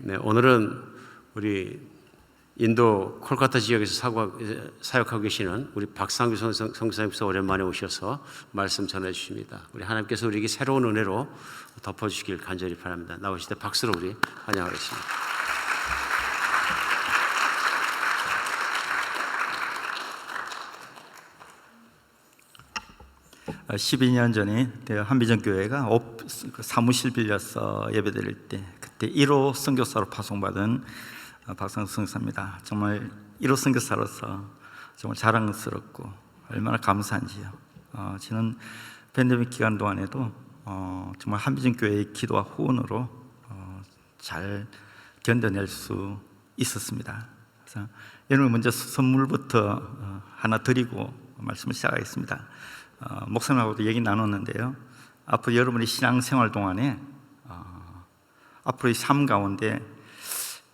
네, 오늘은 우리 인도 콜카타 지역에서 사역하고 계시는 우리 박상규 선생님께서 오랜만에 오셔서 말씀 전해 주십니다. 우리 하나님께서 우리에게 새로운 은혜로 덮어주시길 간절히 바랍니다. 나오실 때 박수로 우리 환영하겠습니다. 어, 12년 전에 한비전교회가 사무실 빌려서 예배드릴 때 그때 1호 선교사로 파송받은 박상수 선교사입니다. 정말 1호 선교사로서 정말 자랑스럽고 얼마나 감사한지요. 저는 팬데믹 기간 동안에도 정말 한비전교회의 기도와 후원으로 잘 견뎌낼 수 있었습니다. 그래서 여러분 먼저 선물부터 하나 드리고 말씀을 시작하겠습니다. 목사님하고도 얘기 나눴는데요, 앞으로 여러분의 신앙생활 동안에 앞으로의 삶 가운데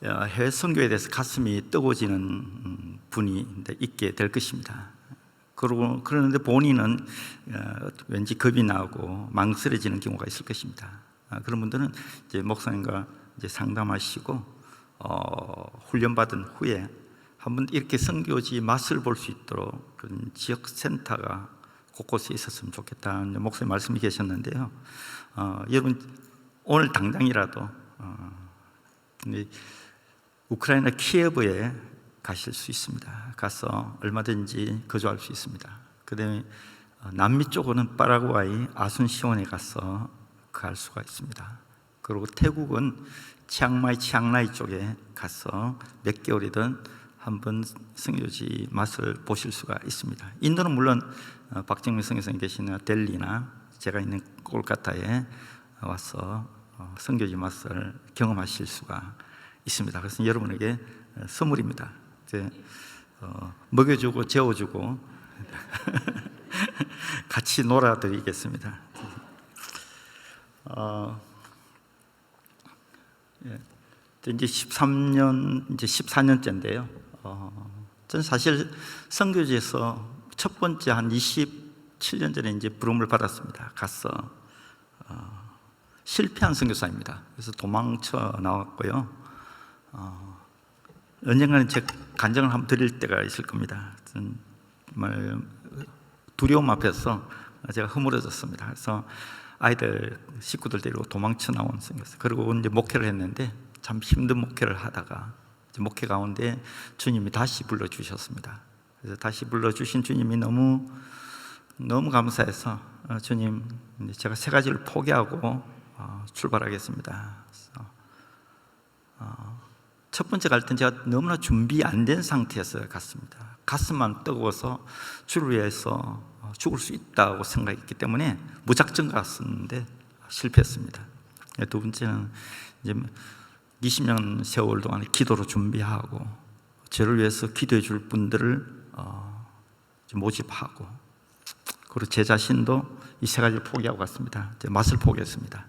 해외 선교에 대해서 가슴이 뜨거워지는 분이 있게 될 것입니다. 그러는데 본인은 왠지 겁이 나고 망설여지는 경우가 있을 것입니다. 그런 분들은 이제 목사님과 이제 상담하시고 훈련받은 후에 한번 이렇게 선교지 맛을 볼 수 있도록 그런 지역 센터가 곳곳에 있었으면 좋겠다. 목사님 말씀이 계셨는데요. 여러분 오늘 당장이라도 우크라이나 키예브에 가실 수 있습니다. 가서 얼마든지 거주할 수 있습니다. 그다음에 남미 쪽으로는 파라과이 아순시온에 가서 갈 수가 있습니다. 그리고 태국은 치앙마이 쪽에 가서 몇 개월이든 한번 선교지 맛을 보실 수가 있습니다. 인도는 물론 박정민 선교사님 계시는 델리나 제가 있는 콜카타에 와서 선교지 맛을 경험하실 수가 있습니다. 그래서 여러분에게 선물입니다. 먹여주고 재워주고 같이 놀아드리겠습니다. 이제 13년, 이제 14년째인데요. 저는 사실 선교지에서 첫 번째 한 27년 전에 이제 부름을 받았습니다. 가서 실패한 선교사입니다. 그래서 도망쳐 나왔고요. 언젠가는 제 간증을 한번 드릴 때가 있을 겁니다. 정말 두려움 앞에서 제가 허물어졌습니다. 그래서 아이들 식구들 데리고 도망쳐 나온 선교사. 그리고 이제 목회를 했는데 참 힘든 목회를 하다가 목회 가운데 주님이 다시 불러주셨습니다. 그래서 다시 불러주신 주님이 너무 감사해서 주님, 제가 세 가지를 포기하고 출발하겠습니다. 첫 번째 갈 땐 제가 너무나 준비 안 된 상태에서 갔습니다. 가슴만 뜨거워서 주를 위해서 죽을 수 있다고 생각했기 때문에 무작정 갔었는데 실패했습니다. 두 번째는 이제 20년 세월 동안 기도로 준비하고 저를 위해서 기도해 줄 분들을 모집하고, 그리고 제 자신도 이 세 가지를 포기하고 갔습니다. 맛을 포기했습니다.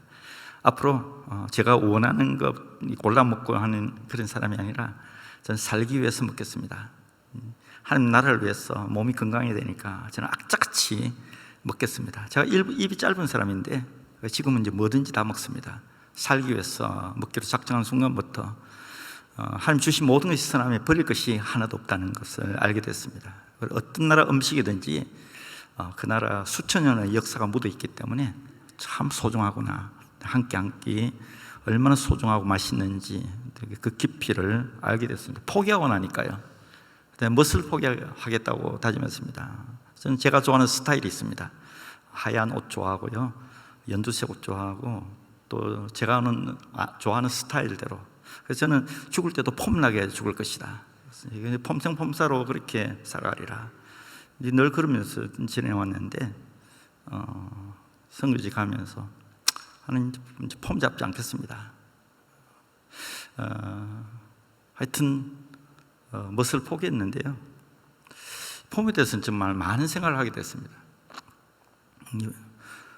앞으로 제가 원하는 것 골라 먹고 하는 그런 사람이 아니라 저는 살기 위해서 먹겠습니다. 하나님 나라를 위해서 몸이 건강해야 되니까 저는 악착같이 먹겠습니다. 제가 입이 짧은 사람인데 지금은 이제 뭐든지 다 먹습니다. 살기 위해서 먹기로 작정한 순간부터 하나님 주신 모든 것이 사람에 버릴 것이 하나도 없다는 것을 알게 됐습니다. 어떤 나라 음식이든지 그 나라 수천 년의 역사가 묻어 있기 때문에 참 소중하구나, 한 끼 한 끼 얼마나 소중하고 맛있는지 그 깊이를 알게 됐습니다. 포기하고 나니까요, 무엇을 포기하겠다고 다짐했습니다. 저는 제가 좋아하는 스타일이 있습니다. 하얀 옷 좋아하고요, 연두색 옷 좋아하고, 또 제가 좋아하는 스타일대로. 그래서 저는 죽을 때도 폼나게 죽을 것이다. 폼생폼사로 그렇게 살아가리라. 늘 그러면서 지내왔는데 선교지 가면서 하나님 폼 잡지 않겠습니다. 하여튼 멋을 포기했는데요, 폼에 대해서는 정말 많은 생각을 하게 됐습니다.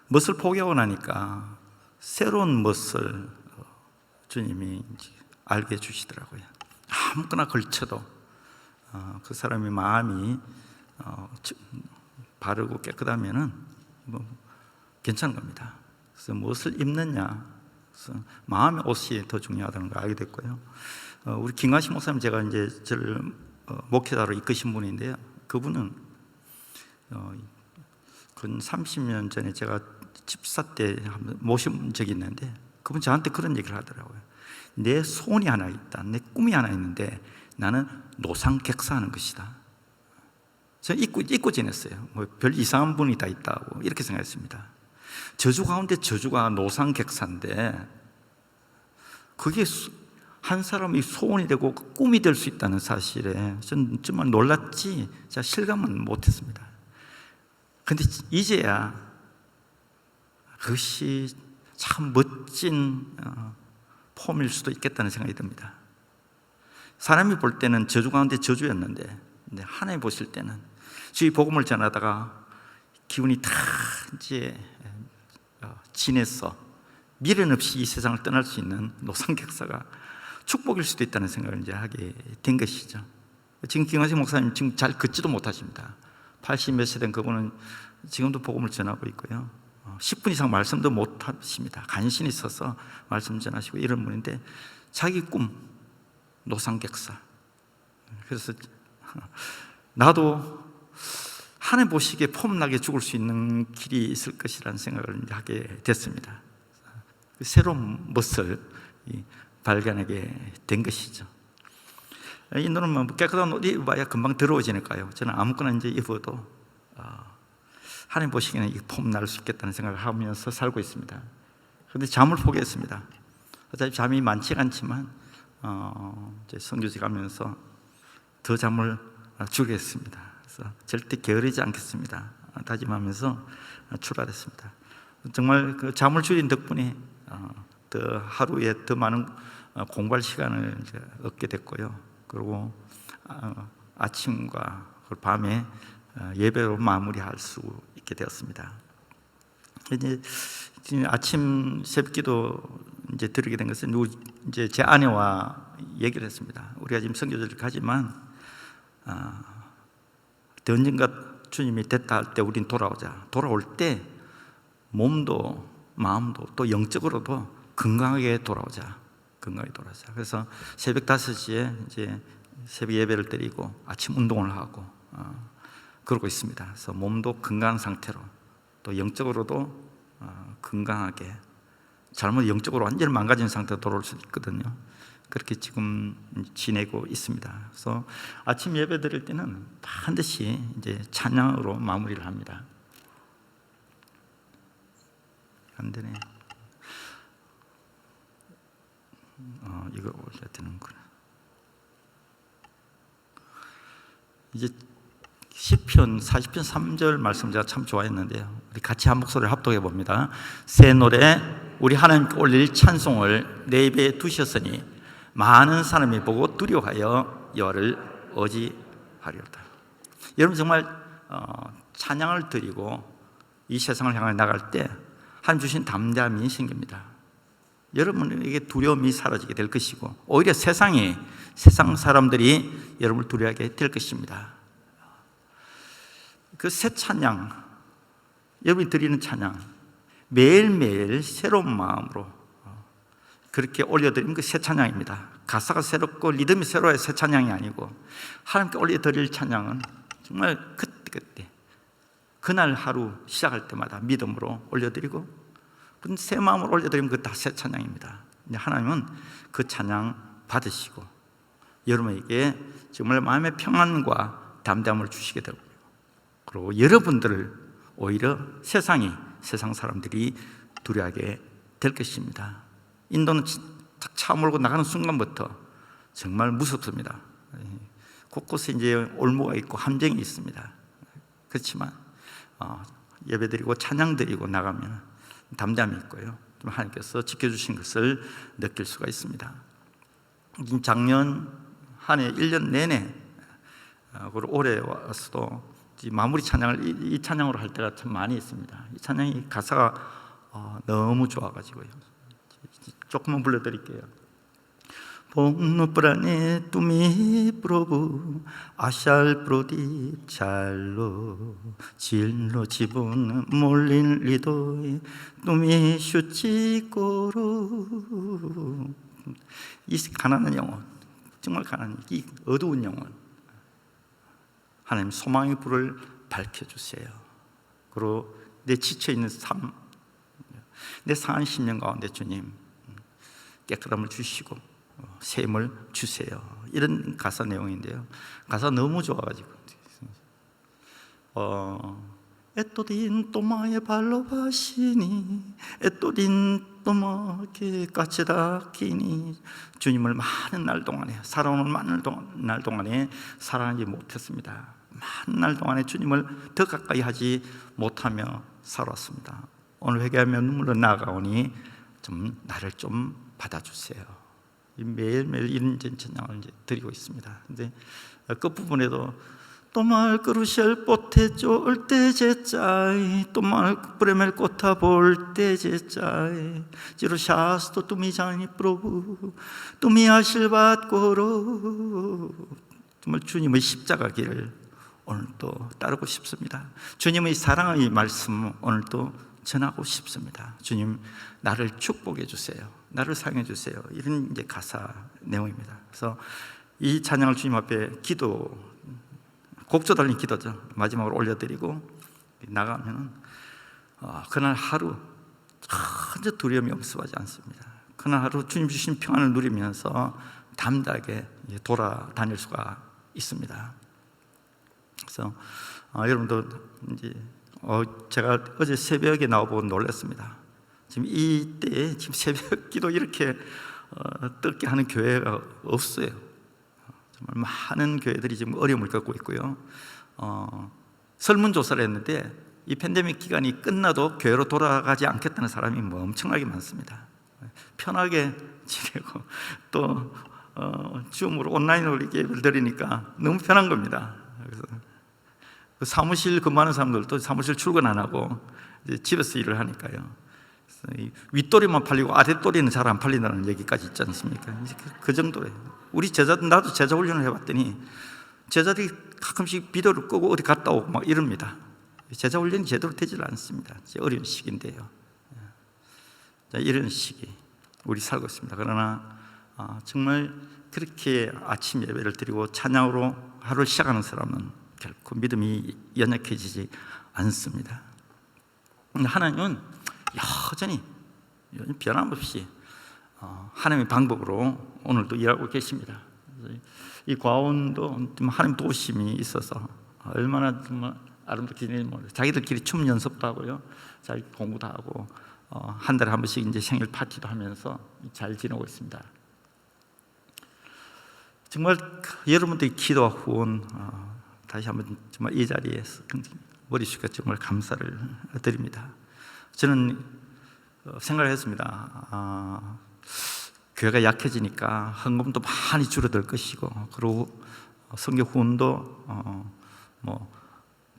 멋을 포기하고 나니까 새로운 멋을 주님이 알게 해주시더라고요. 아무거나 걸쳐도 그 사람의 마음이 바르고 깨끗하면은 괜찮은 겁니다. 그래서 무엇을 입느냐, 그래서 마음의 옷이 더 중요하다는 걸 알게 됐고요. 우리 김관식 목사님, 제가 이제 저를 목회자로 이끄신 분인데요. 그분은 근 30년 전에 제가 집사 때 한번 모신 적이 있는데, 그분 저한테 그런 얘기를 하더라고요. 내 소원이 하나 있다, 내 꿈이 하나 있는데 나는 노상객사하는 것이다. 저는 잊고 지냈어요. 뭐 별 이상한 분이 다 있다고 이렇게 생각했습니다. 저주 가운데 저주가 노상객사인데, 그게 한 사람의 소원이 되고 꿈이 될 수 있다는 사실에 저는 정말 놀랐지, 제가 실감은 못했습니다. 그런데 이제야 그것이 참 멋진 폼일 수도 있겠다는 생각이 듭니다. 사람이 볼 때는 저주 가운데 저주였는데, 하나님 보실 때는 주의 복음을 전하다가 기운이 다 이제 진해서 미련 없이 이 세상을 떠날 수 있는 노상객사가 축복일 수도 있다는 생각을 이제 하게 된 것이죠. 지금 김관식 목사님 지금 잘 걷지도 못하십니다. 80몇 세 된 그분은 지금도 복음을 전하고 있고요. 10분 이상 말씀도 못 하십니다. 간신히 서서 말씀 전하시고 이런 분인데, 자기 꿈 노상객사. 그래서 나도 하나님 보시기에 폼나게 죽을 수 있는 길이 있을 것이라는 생각을 이제 하게 됐습니다. 새로운 멋을 발견하게 된 것이죠. 이 눈은 뭐 깨끗한 옷 입어야 금방 더러워지니까요. 저는 아무거나 이제 입어도 하나님 보시기에는 이 폼 날 수 있겠다는 생각을 하면서 살고 있습니다. 그런데 잠을 포기했습니다. 어차피 잠이 많지가 않지만 이제 선교지 가면서 더 잠을 주겠습니다. 그래서 절대 게으르지 않겠습니다 다짐하면서 출발했습니다. 정말 그 잠을 줄인 덕분에 더 하루에 더 많은 공부할 시간을 이제 얻게 됐고요. 그리고 아침과 밤에 예배로 마무리할 수 있게 되었습니다. 이제 아침 새벽기도 이제 드리게 된 것은 이제 제 아내와 얘기를 했습니다. 우리가 지금 선교지를 가지만 언젠가 주님이 됐다 할 때 우린 돌아오자. 돌아올 때 몸도 마음도 또 영적으로도 건강하게 돌아오자. 건강하게 돌아오자. 그래서 새벽 5시에 이제 새벽 예배를 드리고 아침 운동을 하고 그러고 있습니다. 그래서 몸도 건강한 상태로 또 영적으로도 건강하게, 잘못 영적으로 완전히 망가진 상태로 돌아올 수 있거든요. 그렇게 지금 지내고 있습니다. 그래서 아침 예배 드릴 때는 반드시 이제 찬양으로 마무리를 합니다. 안 되네. 이거 올려야 되는구나. 이제 시편 40편 3절 말씀 제가 참 좋아했는데요. 우리 같이 한 목소리를 합독해 봅니다. 새 노래 우리 하나님께 올릴 찬송을 내 입에 두셨으니 많은 사람이 보고 두려워하여 여호와를 의지하리로다. 여러분 정말 찬양을 드리고 이 세상을 향해 나갈 때 하나님 주신 담대함이 생깁니다. 여러분에게 두려움이 사라지게 될 것이고, 오히려 세상 사람들이 여러분을 두려워하게 될 것입니다. 그 새 찬양, 여러분이 드리는 찬양, 매일매일 새로운 마음으로 그렇게 올려드리는 그 새 찬양입니다. 가사가 새롭고 리듬이 새로워야 새 찬양이 아니고, 하나님께 올려드릴 찬양은 정말 그때 그날 하루 시작할 때마다 믿음으로 올려드리고, 새 마음으로 올려드리면 그 다 새 찬양입니다. 하나님은 그 찬양 받으시고 여러분에게 정말 마음의 평안과 담대함을 주시게 되고요. 그리고 여러분들을 오히려 세상 사람들이 두려워하게 될 것입니다. 인도는 차 몰고 나가는 순간부터 정말 무섭습니다. 곳곳에 이제 올무가 있고 함정이 있습니다. 그렇지만 예배드리고 찬양드리고 나가면 담대함이 있고요, 하나님께서 지켜주신 것을 느낄 수가 있습니다. 작년 한 해 1년 내내 그리고 올해 와서도 마무리 찬양을 이 찬양으로 할 때가 참 많이 있습니다. 이 찬양이 가사가 너무 좋아가지고요. 조금만 불러드릴게요. Pongno tumi probu asal prodi jallo 질로 집은 몰린 리도에 tumi 슈치 고루. 이 가난한 영혼, 정말 가난한 이 어두운 영혼, 하나님 소망의 불을 밝혀주세요. 그리고 내 지쳐있는 삶, 내 상한 심령 가운데 주님 깨끗함을 주시고 새 힘을 주세요. 이런 가사 내용인데요, 가사 너무 좋아가지고 에또딘 또마의 발로 바시니 에또딘 또마게 까치다 키니. 주님을 많은 날 동안에, 살아오는 많은 날 동안에 사랑하지 못했습니다. 많은 날 동안에 주님을 더 가까이 하지 못하며 살았습니다. 오늘 회개하며 눈물로 나아가오니 좀 나를 좀 받아주세요. 매일매일 이런 찬양을 이제 드리고 있습니다. 근데 끝부분에도 또말 그루셜 뽀테죠 을때 제짜이 또말 프레멜 꼬타 볼때 제짜이 지로 샤스토 뚜미장이 프로부 뚜미 아실밭 고로. 정말 주님의 십자가 길을 오늘 또 따르고 싶습니다. 주님의 사랑의 말씀 오늘 또 전하고 싶습니다. 주님 나를 축복해 주세요. 나를 사용해 주세요. 이런 이제 가사 내용입니다. 그래서 이 찬양을 주님 앞에 곡조 달린 기도죠. 마지막으로 올려드리고 나가면은 그날 하루 전혀 두려움이 없어하지 않습니다. 그날 하루 주님 주신 평안을 누리면서 담대하게 돌아다닐 수가 있습니다. 그래서 여러분도 이제 제가 어제 새벽에 나와보고 놀랐습니다. 지금 이때 지금 새벽 기도 이렇게 뜨겁게 하는 교회가 없어요. 정말 많은 교회들이 지금 어려움을 겪고 있고요. 설문조사를 했는데 이 팬데믹 기간이 끝나도 교회로 돌아가지 않겠다는 사람이 엄청나게 많습니다. 편하게 지내고 또 줌으로 온라인으로 예배를 드리니까 너무 편한 겁니다. 그래서 그 사무실 근무하는 사람들도 사무실 출근 안 하고 이제 집에서 일을 하니까요. 윗도리만 팔리고 아랫도리는 잘 안 팔린다는 얘기까지 있지 않습니까? 그 정도예요. 우리 제자들, 나도 제자 훈련을 해봤더니 제자들이 가끔씩 비디오를 끄고 어디 갔다 오고 막 이럽니다. 제자 훈련이 제대로 되질 않습니다. 어려운 시기인데요. 자, 이런 시기 우리 살고 있습니다. 그러나 정말 그렇게 아침 예배를 드리고 찬양으로 하루를 시작하는 사람은 결코 믿음이 연약해지지 않습니다. 하나님은 여전히 변함없이 하나님의 방법으로 오늘도 일하고 계십니다. 이 과원도 하나님 도우심이 있어서 얼마나 정말 아름답게 지내는지 모르겠어요. 자기들끼리 춤 연습도 하고요, 자기 공부도 하고 한 달에 한 번씩 이제 생일 파티도 하면서 잘 지내고 있습니다. 정말 여러분들의 기도와 후원 다시 한번 정말 이 자리에서 머리 숙여 정말 감사를 드립니다. 저는 생각을 했습니다. 교회가 약해지니까 헌금도 많이 줄어들 것이고, 그리고 성교 후원도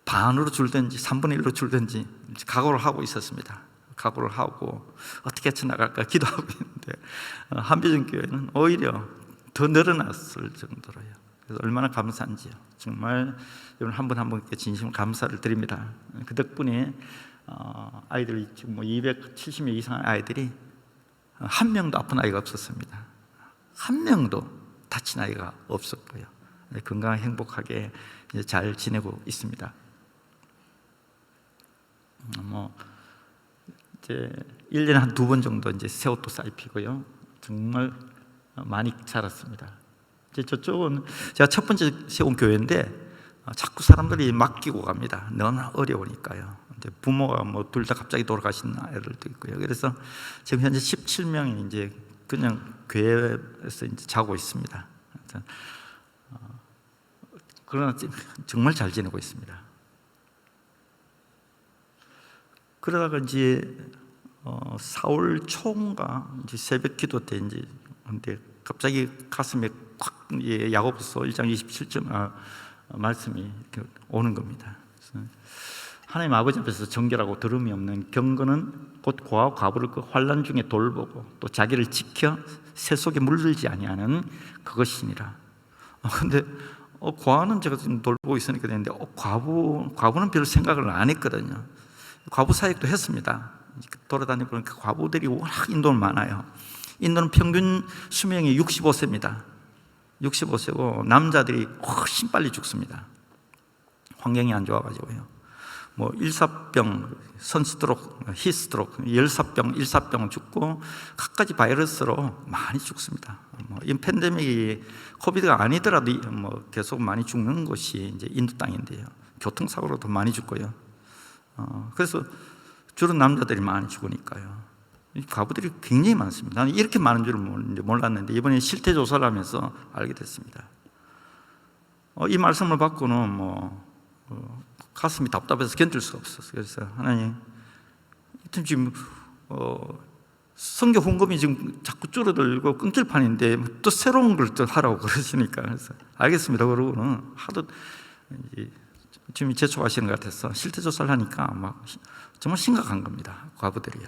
반으로 줄든지 3분의 1로 줄든지 각오를 하고 있었습니다. 각오를 하고 어떻게 헤쳐나갈까 기도하고 있는데 한비전 교회는 오히려 더 늘어났을 정도로요. 그래서 얼마나 감사한지요. 정말 여러분 한 분 한 분께 진심 감사를 드립니다. 그 덕분에 아이들이 지금 270명 이상의 아이들이 한 명도 아픈 아이가 없었습니다. 한 명도 다친 아이가 없었고요. 건강하게 행복하게 잘 지내고 있습니다. 이제 1년에 한 2번 정도 이제 새 옷도 살피고요. 정말 많이 자랐습니다. 이제 저쪽은 제가 첫 번째 세운 교회인데 자꾸 사람들이 맡기고 갑니다. 너무 어려우니까요. 부모가 둘 다 갑자기 돌아가신 아이들도 있고요. 그래서 지금 현재 17명이 이제 그냥 교회에서 이제 자고 있습니다. 그러나 정말 잘 지내고 있습니다. 그러다가 이제 4월 초인가 이제 새벽 기도 때 이제 근데 갑자기 가슴에 콱 야고보서 1장 27절 말씀이 이렇게 오는 겁니다. 그래서 하나님 아버지 앞에서 정결하고 더러움이 없는 경건은 곧 고아와 과부를 그 환난 중에 돌보고 또 자기를 지켜 새 속에 물들지 아니하는 그것이니라. 근데 고아는 제가 지금 돌보고 있으니까 되는데 과부는 별로 생각을 안 했거든요. 과부 사역도 했습니다. 돌아다니 보니까 과부들이 워낙 인도는 많아요. 인도는 평균 수명이 65세입니다. 65세고 남자들이 훨씬 빨리 죽습니다. 환경이 안 좋아가지고요. 뭐 일사병, 선스트록, 히스트록, 열사병, 일사병 죽고 갖가지 바이러스로 많이 죽습니다. 이 팬데믹이 코비드가 아니더라도 뭐 계속 많이 죽는 곳이 이제 인도 땅인데요. 교통사고로도 많이 죽고요. 그래서 주로 남자들이 많이 죽으니까요. 과부들이 굉장히 많습니다. 나는 이렇게 많은 줄 몰랐는데 이번에 실태 조사를 하면서 알게 됐습니다. 이 말씀을 받고는 가슴이 답답해서 견딜 수가 없었어요. 그래서 하나님, 지금 선교 헌금이 지금 자꾸 줄어들고 끊길 판인데 또 새로운 걸 또 하라고 그러시니까 그래서 알겠습니다. 그러고는 하도 지금 재촉하시는 것 같아서 실태 조사를 하니까 막 정말 심각한 겁니다. 과부들이요.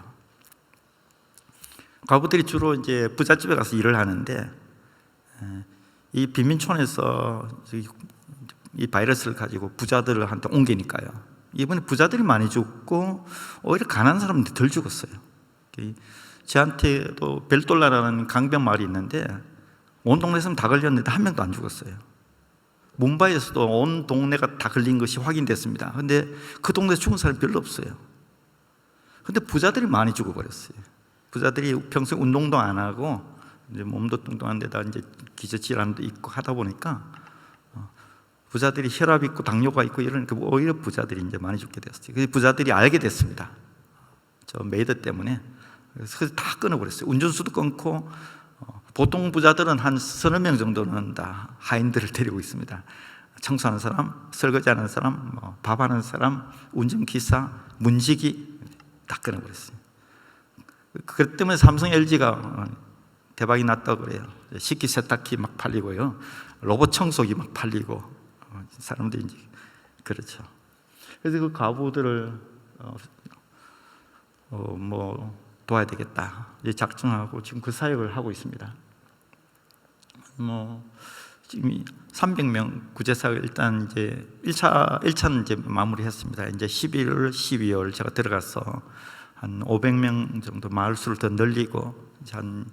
과부들이 주로 이제 부잣집에 가서 일을 하는데 이 빈민촌에서 이 바이러스를 가지고 부자들한테 옮기니까요. 이번에 부자들이 많이 죽고 오히려 가난한 사람들이 덜 죽었어요. 저한테도 벨돌라라는 강변 마을이 있는데 온 동네 사람 다 걸렸는데 한 명도 안 죽었어요. 뭄바이에서도 온 동네가 다 걸린 것이 확인됐습니다. 그런데 그 동네에 죽은 사람이 별로 없어요. 그런데 부자들이 많이 죽어버렸어요. 부자들이 평소에 운동도 안 하고 이제 몸도 뚱뚱한 데다 이제 기저질환도 있고 하다 보니까 부자들이 혈압 있고 당뇨가 있고 이러니까 오히려 부자들이 이제 많이 죽게 됐어요. 그래서 부자들이 알게 됐습니다. 저 메이드 때문에. 그래서 다 끊어버렸어요. 운전수도 끊고 보통 부자들은 한 서너 명 정도는 다 하인들을 데리고 있습니다. 청소하는 사람, 설거지하는 사람, 밥하는 사람, 운전기사, 문지기 다 끊어버렸어요. 그것 때문에 삼성 LG가 대박이 났다고 그래요. 식기 세탁기 막 팔리고요. 로봇 청소기 막 팔리고 사람들이 이제 그렇죠. 그래서 그 가부들을 도와야 되겠다 이제 작정하고 지금 그 사역을 하고 있습니다. 지금 300명 구제 사역 일단 이제 1차는 이제 마무리했습니다. 이제 11월, 12월 제가 들어가서 한 500명 정도 마을 수를 더 늘리고 이제 한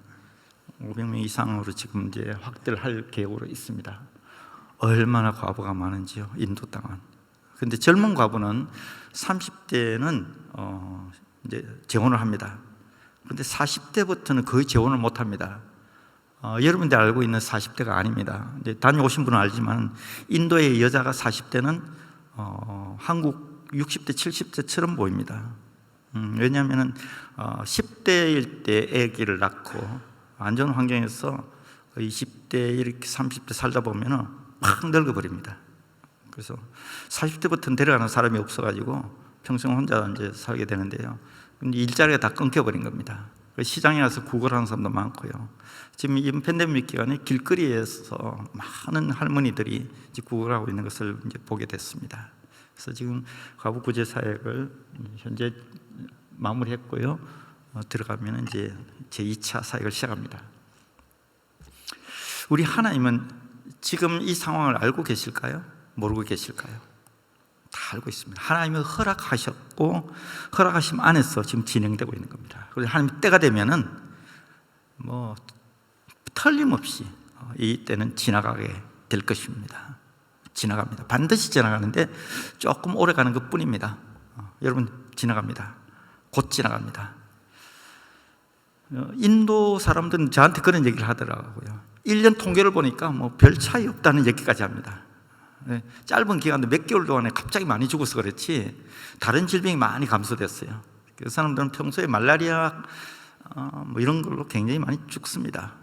500명 이상으로 지금 이제 확대를 할 계획으로 있습니다. 얼마나 과부가 많은지요, 인도 땅은. 그런데 젊은 과부는 30대는 이제 재혼을 합니다. 그런데 40대부터는 거의 재혼을 못 합니다. 여러분들 알고 있는 40대가 아닙니다. 이제 다녀오신 분은 알지만 인도의 여자가 40대는 한국 60대, 70대처럼 보입니다. 왜냐하면 10대일 때 아기를 낳고 안전 환경에서 20대 이렇게 30대 살다 보면은 팍 늙어버립니다. 그래서 40대부터는 데려가는 사람이 없어가지고 평생 혼자 이제 살게 되는데요. 근데 일자리가 다 끊겨버린 겁니다. 시장에 가서 구걸하는 사람도 많고요. 지금 이 팬데믹 기간에 길거리에서 많은 할머니들이 이제 구걸하고 있는 것을 이제 보게 됐습니다. 그래서 지금 과부 구제 사역을 현재 마무리했고요. 들어가면 이제 제 2차 사역을 시작합니다. 우리 하나님은 지금 이 상황을 알고 계실까요? 모르고 계실까요? 다 알고 있습니다. 하나님은 허락하셨고 허락하심 안에서 지금 진행되고 있는 겁니다. 그래서 하나님 때가 되면은 틀림없이 이 때는 지나가게 될 것입니다. 지나갑니다. 반드시 지나가는데 조금 오래 가는 것 뿐입니다. 여러분 지나갑니다. 곧 지나갑니다. 인도 사람들은 저한테 그런 얘기를 하더라고요. 1년 통계를 보니까 별 차이 없다는 얘기까지 합니다. 짧은 기간도 몇 개월 동안에 갑자기 많이 죽어서 그렇지 다른 질병이 많이 감소됐어요. 그 사람들은 평소에 말라리아 이런 걸로 굉장히 많이 죽습니다.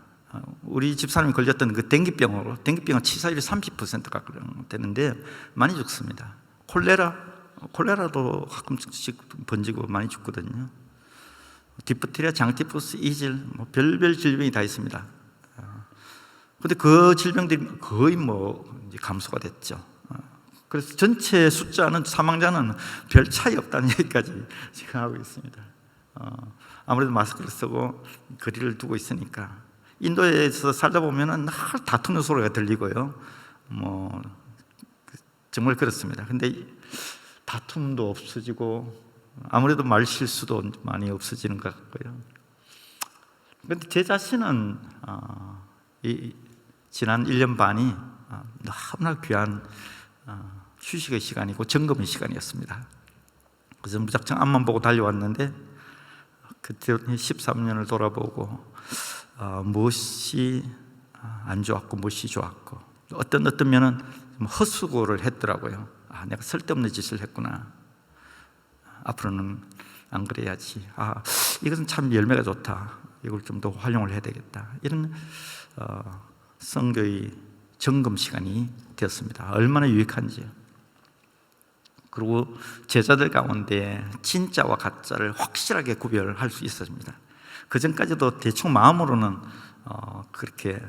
우리 집사람이 걸렸던 그 댕기병은 치사율이 30%가 되는데 많이 죽습니다. 콜레라도 가끔씩 번지고 많이 죽거든요. 디프테리아, 장티푸스, 이질 별별 질병이 다 있습니다. 그런데 그 질병들이 거의 이제 감소가 됐죠. 그래서 전체 숫자는 사망자는 별 차이 없다는 얘기까지 지금 하고 있습니다. 아무래도 마스크를 쓰고 거리를 두고 있으니까. 인도에서 살다 보면은 늘 다투는 소리가 들리고요. 뭐 정말 그렇습니다. 근데 다툼도 없어지고 아무래도 말 실수도 많이 없어지는 것 같고요. 그런데 제 자신은 지난 1년 반이 너무나 귀한 휴식의 시간이고 점검의 시간이었습니다. 그래서 무작정 앞만 보고 달려왔는데 그때 13년을 돌아보고 무엇이 안 좋았고 무엇이 좋았고 어떤 면은 헛수고를 했더라고요. 내가 쓸데없는 짓을 했구나. 앞으로는 안 그래야지. 이것은 참 열매가 좋다. 이걸 좀 더 활용을 해야 되겠다. 이런 선교의 점검 시간이 되었습니다. 얼마나 유익한지요. 그리고 제자들 가운데 진짜와 가짜를 확실하게 구별할 수 있었습니다. 그 전까지도 대충 마음으로는 그렇게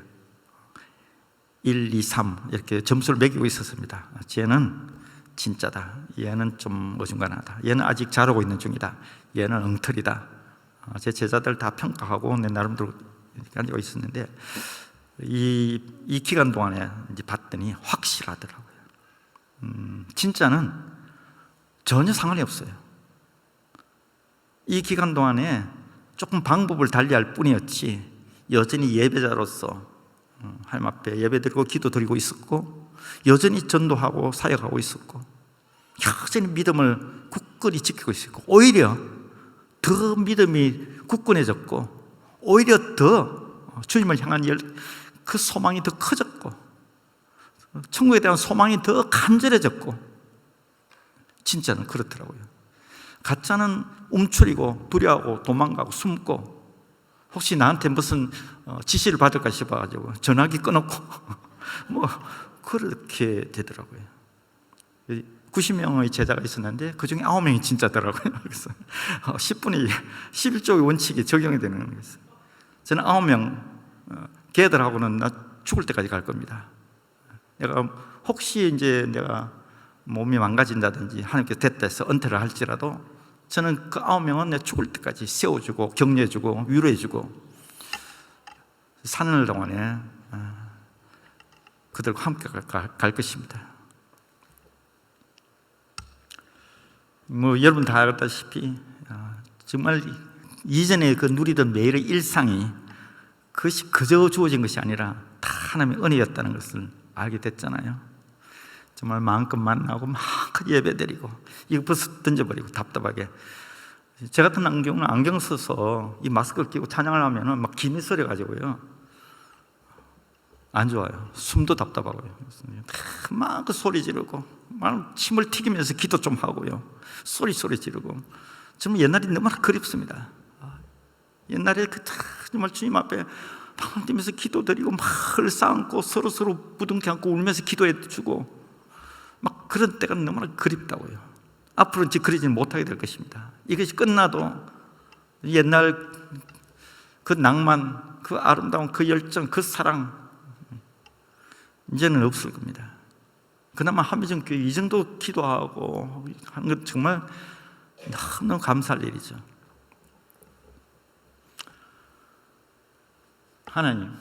1, 2, 3 이렇게 점수를 매기고 있었습니다. 쟤는 진짜다. 얘는 좀 어중간하다. 얘는 아직 자라고 있는 중이다. 얘는 엉터리다. 제 제자들 다 평가하고 내 나름대로 가지고 있었는데 이 기간 동안에 이제 봤더니 확실하더라고요. 진짜는 전혀 상관이 없어요. 이 기간 동안에 조금 방법을 달리할 뿐이었지 여전히 예배자로서 하나님 앞에 예배드리고 기도드리고 있었고 여전히 전도하고 사역하고 있었고 여전히 믿음을 굳건히 지키고 있었고 오히려 더 믿음이 굳건해졌고 오히려 더 주님을 향한 그 소망이 더 커졌고 천국에 대한 소망이 더 간절해졌고 진짜는 그렇더라고요. 가짜는 움츠리고 두려워하고 도망가고 숨고 혹시 나한테 무슨 지시를 받을까 싶어가지고 전화기 끊었고 뭐 그렇게 되더라고요. 90명의 제자가 있었는데 그 중에 9명이 진짜더라고요. 그래서 10분의 11조의 원칙이 적용이 되는 거예요. 저는 9명 걔들하고는 나 죽을 때까지 갈 겁니다. 내가 혹시 이제 내가 몸이 망가진다든지 하나님께서 됐다 해서 은퇴를 할지라도 저는 그 9명은 내 죽을 때까지 세워주고 격려해주고 위로해주고 사는 동안에 그들과 함께 갈 것입니다. 뭐 여러분 다 알다시피 정말 이전에 그 누리던 매일의 일상이 그것이 그저 주어진 것이 아니라 다 하나님의 은혜였다는 것을 알게 됐잖아요. 정말 마음껏 만나고 마음껏 예배드리고 이거 벌써 던져버리고 답답하게 제 같은 경우는 안경 써서 이 마스크를 끼고 찬양을 하면 막 김이 서려가지고요 안 좋아요. 숨도 답답하고요. 마음껏 소리 지르고 막 침을 튀기면서 기도 좀 하고요 소리 지르고 정말 옛날이 너무나 그립습니다. 옛날에 정말 주님 앞에 방을 뛰면서 기도드리고 막 흘싸안고 서로 부둥켜 안고 울면서 기도해 주고 막 그런 때가 너무나 그립다고요. 앞으로는 그러지는 못하게 될 것입니다. 이것이 끝나도 옛날 그 낭만, 그 아름다운 그 열정, 그 사랑 이제는 없을 겁니다. 그나마 한미정교회 이 정도 기도하고 하는 건 정말 너무 감사할 일이죠. 하나님,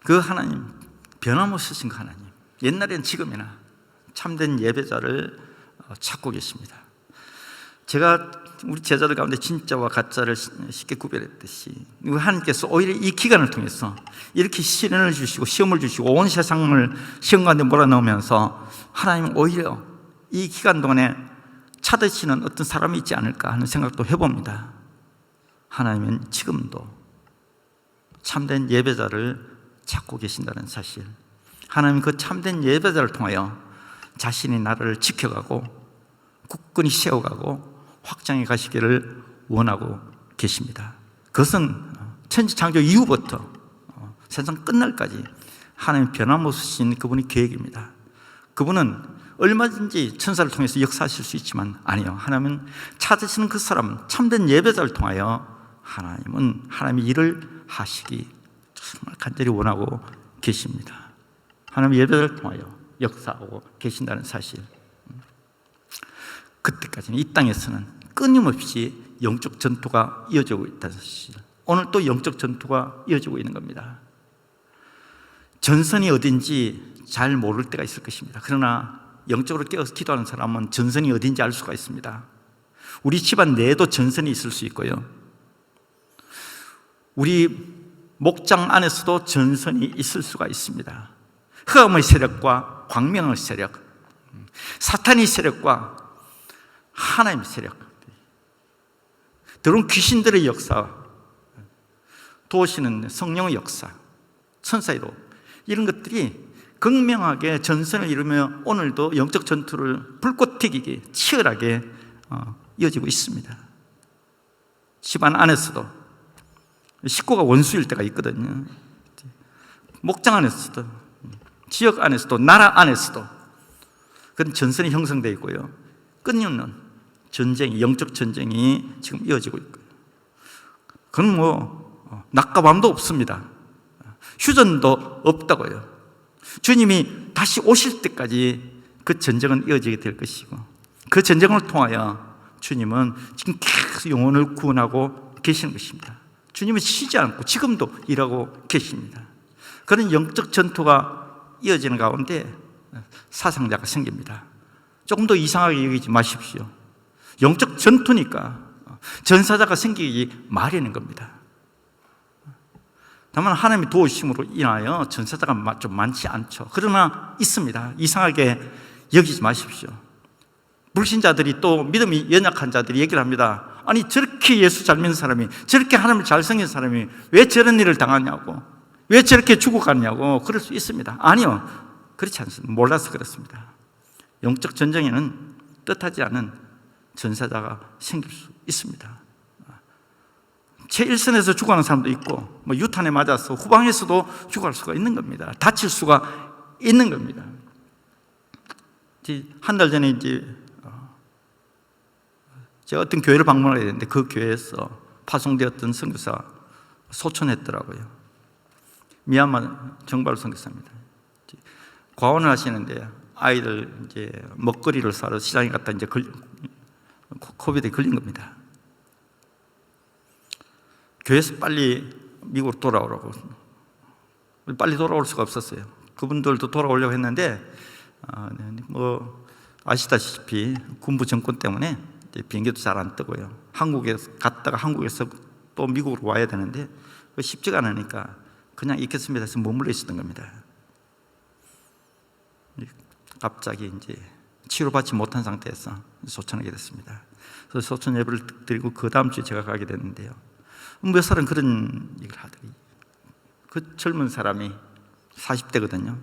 그 하나님, 변함없으신 그 하나님, 옛날엔 지금이나 참된 예배자를 찾고 계십니다. 제가 우리 제자들 가운데 진짜와 가짜를 쉽게 구별했듯이 하나님께서 오히려 이 기간을 통해서 이렇게 시련을 주시고 시험을 주시고 온 세상을 시험 가운데 몰아넣으면서 하나님 오히려 이 기간 동안에 찾으시는 어떤 사람이 있지 않을까 하는 생각도 해봅니다. 하나님은 지금도 참된 예배자를 찾고 계신다는 사실, 하나님 그 참된 예배자를 통하여 자신이 나라를 지켜가고 굳건히 세워가고 확장해 가시기를 원하고 계십니다. 그것은 천지창조 이후부터 세상 끝날까지 하나님 변함없으신 그분의 계획입니다. 그분은 얼마든지 천사를 통해서 역사하실 수 있지만 아니요, 하나님은 찾으시는 그 사람 참된 예배자를 통하여 하나님은 하나님의 일을 하시기 정말 간절히 원하고 계십니다. 하나님의 예배자를 통하여 역사하고 계신다는 사실. 그때까지는 이 땅에서는 끊임없이 영적 전투가 이어지고 있다는 사실. 오늘 또 영적 전투가 이어지고 있는 겁니다. 전선이 어딘지 잘 모를 때가 있을 것입니다. 그러나 영적으로 깨어서 기도하는 사람은 전선이 어딘지 알 수가 있습니다. 우리 집안 내에도 전선이 있을 수 있고요, 우리 목장 안에서도 전선이 있을 수가 있습니다. 흑암의 세력과 광명의 세력, 사탄의 세력과 하나님의 세력, 더러운 귀신들의 역사, 도우시는 성령의 역사, 천사의 도, 이런 것들이 극명하게 전선을 이루며 오늘도 영적 전투를 불꽃 튀기게 치열하게 이어지고 있습니다. 집안 안에서도 식구가 원수일 때가 있거든요. 목장 안에서도, 지역 안에서도, 나라 안에서도 그런 전선이 형성되어 있고요, 끊임없는 전쟁이, 영적 전쟁이 지금 이어지고 있고요. 그건 낮과 밤도 없습니다. 휴전도 없다고요. 주님이 다시 오실 때까지 그 전쟁은 이어지게 될 것이고, 그 전쟁을 통하여 주님은 지금 계속 영혼을 구원하고 계시는 것입니다. 주님은 쉬지 않고 지금도 일하고 계십니다. 그런 영적 전투가 이어지는 가운데 사상자가 생깁니다. 조금 더 이상하게 여기지 마십시오. 영적 전투니까 전사자가 생기기 마련인 겁니다. 다만 하나님의 도우심으로 인하여 전사자가 좀 많지 않죠. 그러나 있습니다. 이상하게 여기지 마십시오. 불신자들이, 또 믿음이 연약한 자들이 얘기를 합니다. 아니, 저렇게 예수 잘 믿는 사람이, 저렇게 하나님을 잘 섬기는 사람이 왜 저런 일을 당하냐고, 왜 저렇게 죽어가냐고 그럴 수 있습니다. 아니요, 그렇지 않습니다. 몰라서 그렇습니다. 영적 전쟁에는 뜻하지 않은 전사자가 생길 수 있습니다. 제1선에서 죽어가는 사람도 있고, 유탄에 맞아서 후방에서도 죽어갈 수가 있는 겁니다. 다칠 수가 있는 겁니다. 한 달 전에 제가 어떤 교회를 방문하게 됐는데, 그 교회에서 파송되었던 선교사 소천했더라고요. 미얀마 정발 선교사입니다. 과원을 하시는데 아이들 먹거리를 사러 시장에 갔다 코비드에 걸린 겁니다. 교회에서 빨리 미국으로 돌아오라고, 빨리 돌아올 수가 없었어요. 그분들도 돌아오려고 했는데 아시다시피 군부 정권 때문에 비행기도 잘 안 뜨고요, 한국에 갔다가 한국에서 또 미국으로 와야 되는데 쉽지가 않으니까 그냥 있겠습니다 해서 머물러 있었던 겁니다. 갑자기 치료받지 못한 상태에서 소천하게 됐습니다. 그래서 소천 예배를 드리고 그 다음 주에 제가 가게 됐는데요, 몇 사람 그런 얘기를 하더니, 그 젊은 사람이 40대거든요.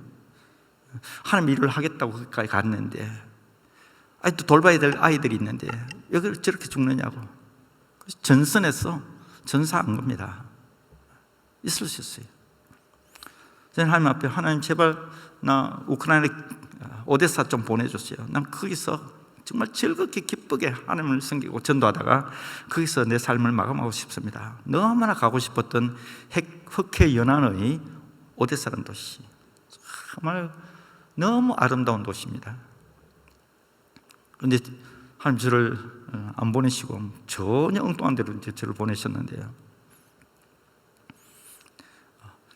하나님 일을 하겠다고 거기까지 갔는데, 또 돌봐야 될 아이들이 있는데 왜 저렇게 죽느냐고. 전선에서 전사한 겁니다. 있을 수 있어요. 저는 하나님 앞에, 하나님 제발 나 우크라이나 오데사 좀 보내줬어요. 난 거기서 정말 즐겁게 기쁘게 하나님을 섬기고 전도하다가 거기서 내 삶을 마감하고 싶습니다. 너무나 가고 싶었던 흑해 연안의 오데사라는 도시, 정말 너무 아름다운 도시입니다. 그런데 하나님 저를 안 보내시고 전혀 엉뚱한 데로 저를 보내셨는데요,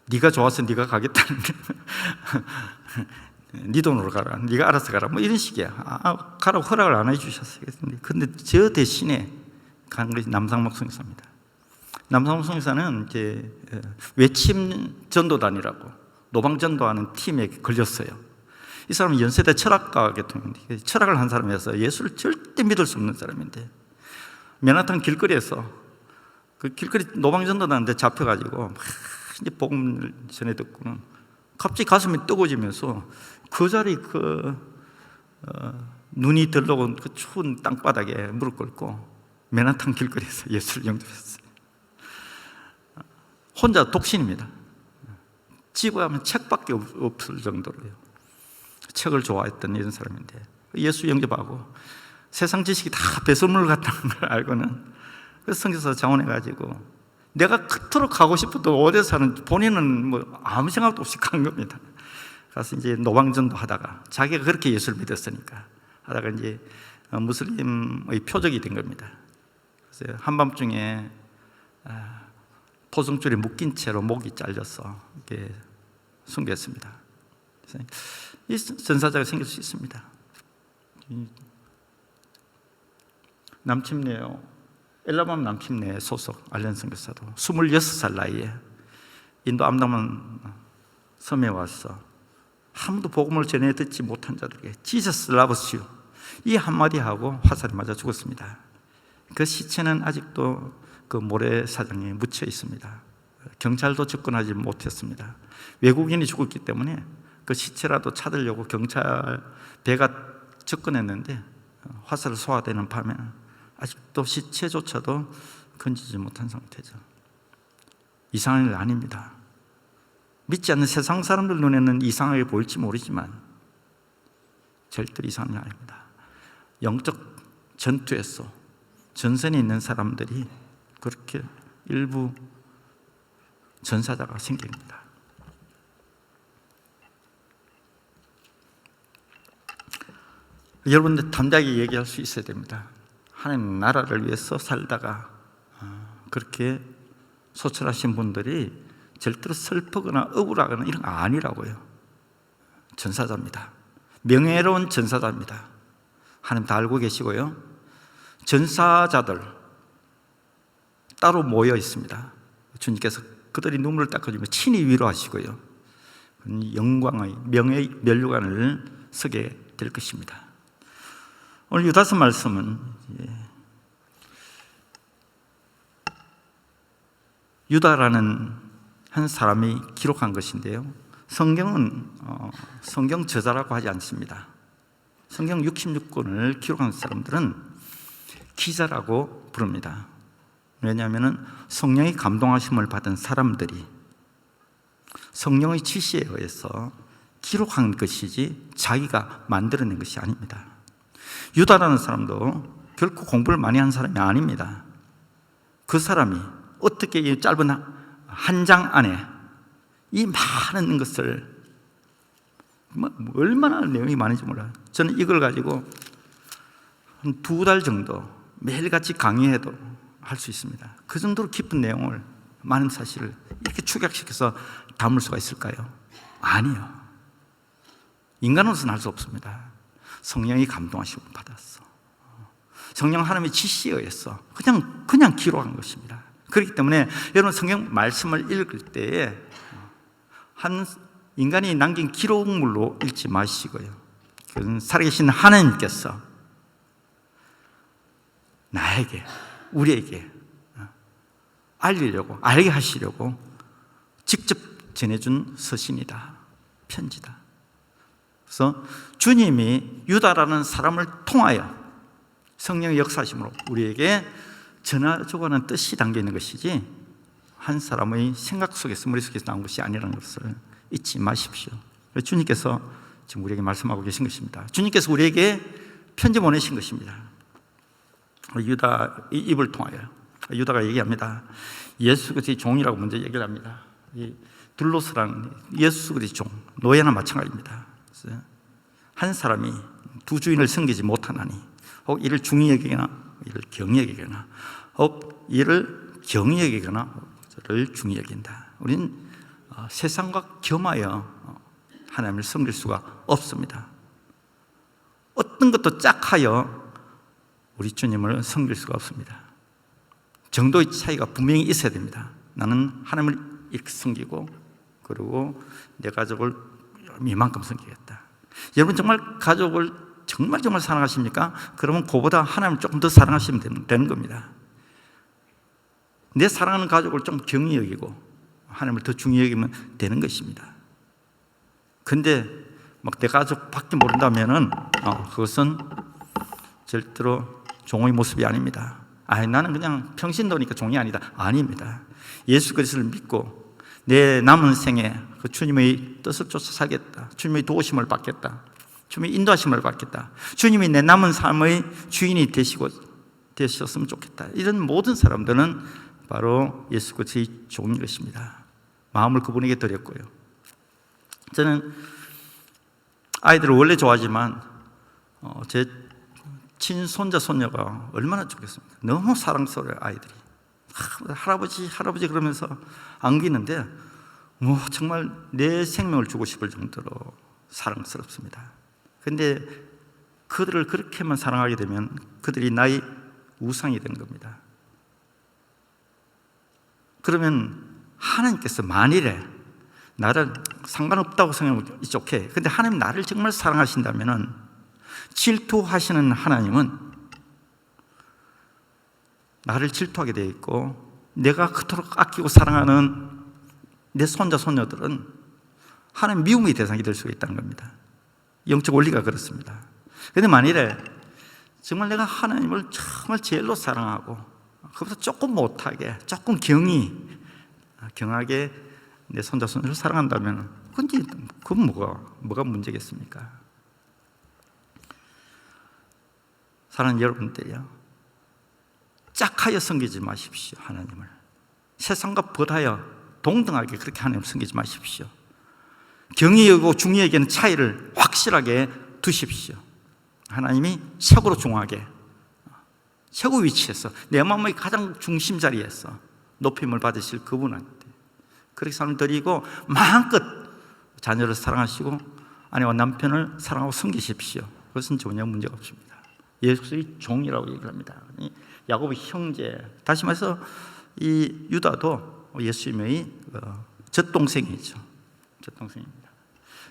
네가 좋아서 네가 가겠다는 네 돈으로 가라, 네가 알아서 가라, 이런 식이야. 가라고 허락을 안 해주셨어요. 그런데 저 대신에 간 것이 남상목 성교사입니다. 남상목 성교사는 외침 전도단이라고 노방전도하는 팀에 걸렸어요. 이 사람은 연세대 철학가 계통인데, 철학을 한 사람이어서 예수를 절대 믿을 수 없는 사람인데, 맨하탄 길거리에서 그 길거리 노방전도단한테 잡혀가지고 이제 복음을 전해 듣고는 갑자기 가슴이 뜨거워지면서 그 자리 눈이 들러온 그 추운 땅바닥에 무릎 꿇고 맨하탄 길거리에서 예수를 영접했어요. 혼자 독신입니다. 집에 가면 책밖에 없을 정도로요. 책을 좋아했던 이런 사람인데 예수 영접하고 세상 지식이 다 배설물 같다는 걸 알고는 그래서 성교사 자원해가지고 내가 그토록 가고 싶어도 오데사는 본인은 아무 생각도 없이 간 겁니다. 가서 이제 노방전도 하다가 자기가 그렇게 예수를 믿었으니까 하다가 이제 무슬림의 표적이 된 겁니다. 그래서 한밤중에 포승줄에 묶인 채로 목이 잘려서 이렇게 숨겼습니다. 그래서 이 전사자가 생길 수 있습니다. 남침내요, 엘라밤 남침내 소속 알렌 선교사도 26살 나이에 인도 암담한 섬에 와서 아무도 복음을 전해 듣지 못한 자들에게 Jesus loves you 이 한마디 하고 화살에 맞아 죽었습니다. 그 시체는 아직도 그 모래사장에 묻혀 있습니다. 경찰도 접근하지 못했습니다. 외국인이 죽었기 때문에 그 시체라도 찾으려고 경찰 배가 접근했는데 화살 소화되는 밤에 아직도 시체조차도 건지지 못한 상태죠. 이상한 일 아닙니다. 믿지 않는 세상 사람들 눈에는 이상하게 보일지 모르지만 절대 이상한 일 아닙니다. 영적 전투에서 전선에 있는 사람들이 그렇게 일부 전사자가 생깁니다. 여러분들 담대하게 얘기할 수 있어야 됩니다. 하나님 나라를 위해서 살다가 그렇게 소천하신 분들이 절대로 슬프거나 억울하거나 이런 거 아니라고요. 전사자입니다. 명예로운 전사자입니다. 하나님 다 알고 계시고요. 전사자들 따로 모여 있습니다. 주님께서 그들이 눈물을 닦아주며 친히 위로하시고요. 영광의 명예의 면류관을 서게 될 것입니다. 오늘 유다서 말씀은 유다라는 한 사람이 기록한 것인데요. 성경은 성경 저자라고 하지 않습니다. 성경 66권을 기록한 사람들은 기자라고 부릅니다. 왜냐하면 성령의 감동하심을 받은 사람들이 성령의 지시에 의해서 기록한 것이지 자기가 만들어낸 것이 아닙니다. 유다라는 사람도 결코 공부를 많이 한 사람이 아닙니다. 그 사람이 어떻게 이 짧은 한 장 안에 이 많은 것을 얼마나 내용이 많은지 몰라요. 저는 이걸 가지고 한 2달 정도 매일같이 강의해도 할 수 있습니다. 그 정도로 깊은 내용을 많은 사실을 이렇게 축약시켜서 담을 수가 있을까요? 아니요. 인간으로서는 할 수 없습니다. 성령이 감동하심을 받았어. 성령 하나님의 지시에 의해서 그냥 기록한 것입니다. 그렇기 때문에 여러분 성경 말씀을 읽을 때에 한 인간이 남긴 기록물로 읽지 마시고요. 그건 살아계신 하나님께서 나에게, 우리에게 알리려고, 알게 하시려고 직접 전해준 서신이다, 편지다. 그래서 주님이 유다라는 사람을 통하여 성령의 역사심으로 우리에게 전하자고 하는 뜻이 담겨 있는 것이지 한 사람의 생각 속에서, 머릿속에서 나온 것이 아니라는 것을 잊지 마십시오. 주님께서 지금 우리에게 말씀하고 계신 것입니다. 주님께서 우리에게 편지 보내신 것입니다. 유다 입을 통하여 유다가 얘기합니다. 예수 그리스도의 종이라고 먼저 얘기를 합니다. 이 둘로스랑 예수 그리스도의 종, 노예나 마찬가지입니다. 한 사람이 두 주인을 섬기지 못하나니 혹 이를 중히 여기거나 이를 경히 여기거나 혹 이를 경히 여기거나 저를 중히 여긴다. 우리는 세상과 겸하여 하나님을 섬길 수가 없습니다. 어떤 것도 짝하여 우리 주님을 섬길 수가 없습니다. 정도의 차이가 분명히 있어야 됩니다. 나는 하나님을 이렇게 섬기고 그리고 내 가족을 이만큼 섬기겠다. 여러분 정말 가족을 정말 사랑하십니까? 그러면 그보다 하나님을 조금 더 사랑하시면 되는 겁니다. 내 사랑하는 가족을 좀 경히 여기고 하나님을 더 중히 여기면 되는 것입니다. 근데 막 내 가족밖에 모른다면은 그것은 절대로 종의 모습이 아닙니다. 나는 그냥 평신도니까 종이 아니다. 아닙니다. 예수 그리스도를 믿고 내 남은 생에 그 주님의 뜻을 쫓아 살겠다. 주님의 도우심을 받겠다. 주님의 인도하심을 받겠다. 주님이 내 남은 삶의 주인이 되셨으면 좋겠다. 이런 모든 사람들은 바로 예수 그리스도의 종인 것입니다. 마음을 그분에게 드렸고요. 저는 아이들을 원래 좋아하지만 제 친손자 손녀가 얼마나 좋겠습니까? 너무 사랑스러워요. 아이들이 할아버지 할아버지 그러면서 안기는데 뭐 정말 내 생명을 주고 싶을 정도로 사랑스럽습니다. 그런데 그들을 그렇게만 사랑하게 되면 그들이 나의 우상이 된 겁니다. 그러면 하나님께서 만일에 나를 상관없다고 생각하면 it's okay. 근데 하나님 나를 정말 사랑하신다면 질투하시는 하나님은 나를 질투하게 되어 있고 내가 그토록 아끼고 사랑하는 내 손자 손녀들은 하나님 미움의 대상이 될 수가 있다는 겁니다. 영적 원리가 그렇습니다. 그런데 만일에 정말 내가 하나님을 정말 제일로 사랑하고 그보다 조금 못하게 조금 경하게 내 손자 손녀를 사랑한다면 그건 뭐가 문제겠습니까? 사랑하는 여러분들이요, 짝하여 섬기지 마십시오. 하나님을 세상과 벗하여 동등하게 그렇게 하나님을 섬기지 마십시오. 경히 여기고 중히 여기는 차이를 확실하게 두십시오. 하나님이 최고로 중하게 최고 위치에서 내 마음의 가장 중심 자리에서 높임을 받으실 그분한테 그렇게 삶을 드리고 마음껏 자녀를 사랑하시고 아내와 남편을 사랑하고 섬기십시오. 그것은 전혀 문제가 없습니다. 예수의 종이라고 얘기를 합니다. 야곱의 형제, 다시 말해서 이 유다도 예수님의 젖동생이죠. 젖동생입니다.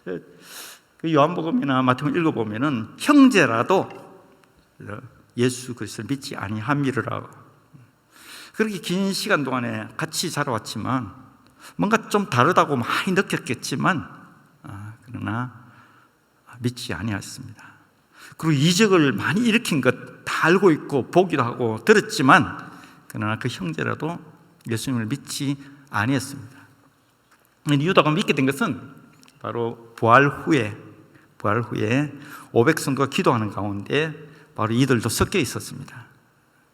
그 요한복음이나 마태복음 읽어보면은 형제라도 예수 그리스도를 믿지 아니함이라고. 그렇게 긴 시간 동안에 같이 자라왔지만 뭔가 좀 다르다고 많이 느꼈겠지만 그러나 믿지 아니했습니다. 그리고 이적을 많이 일으킨 것 다 알고 있고 보기도 하고 들었지만 그러나 그 형제라도 예수님을 믿지 아니했습니다. 유다가 믿게 된 것은 바로 부활 후에 500성도가 기도하는 가운데 바로 이들도 섞여 있었습니다.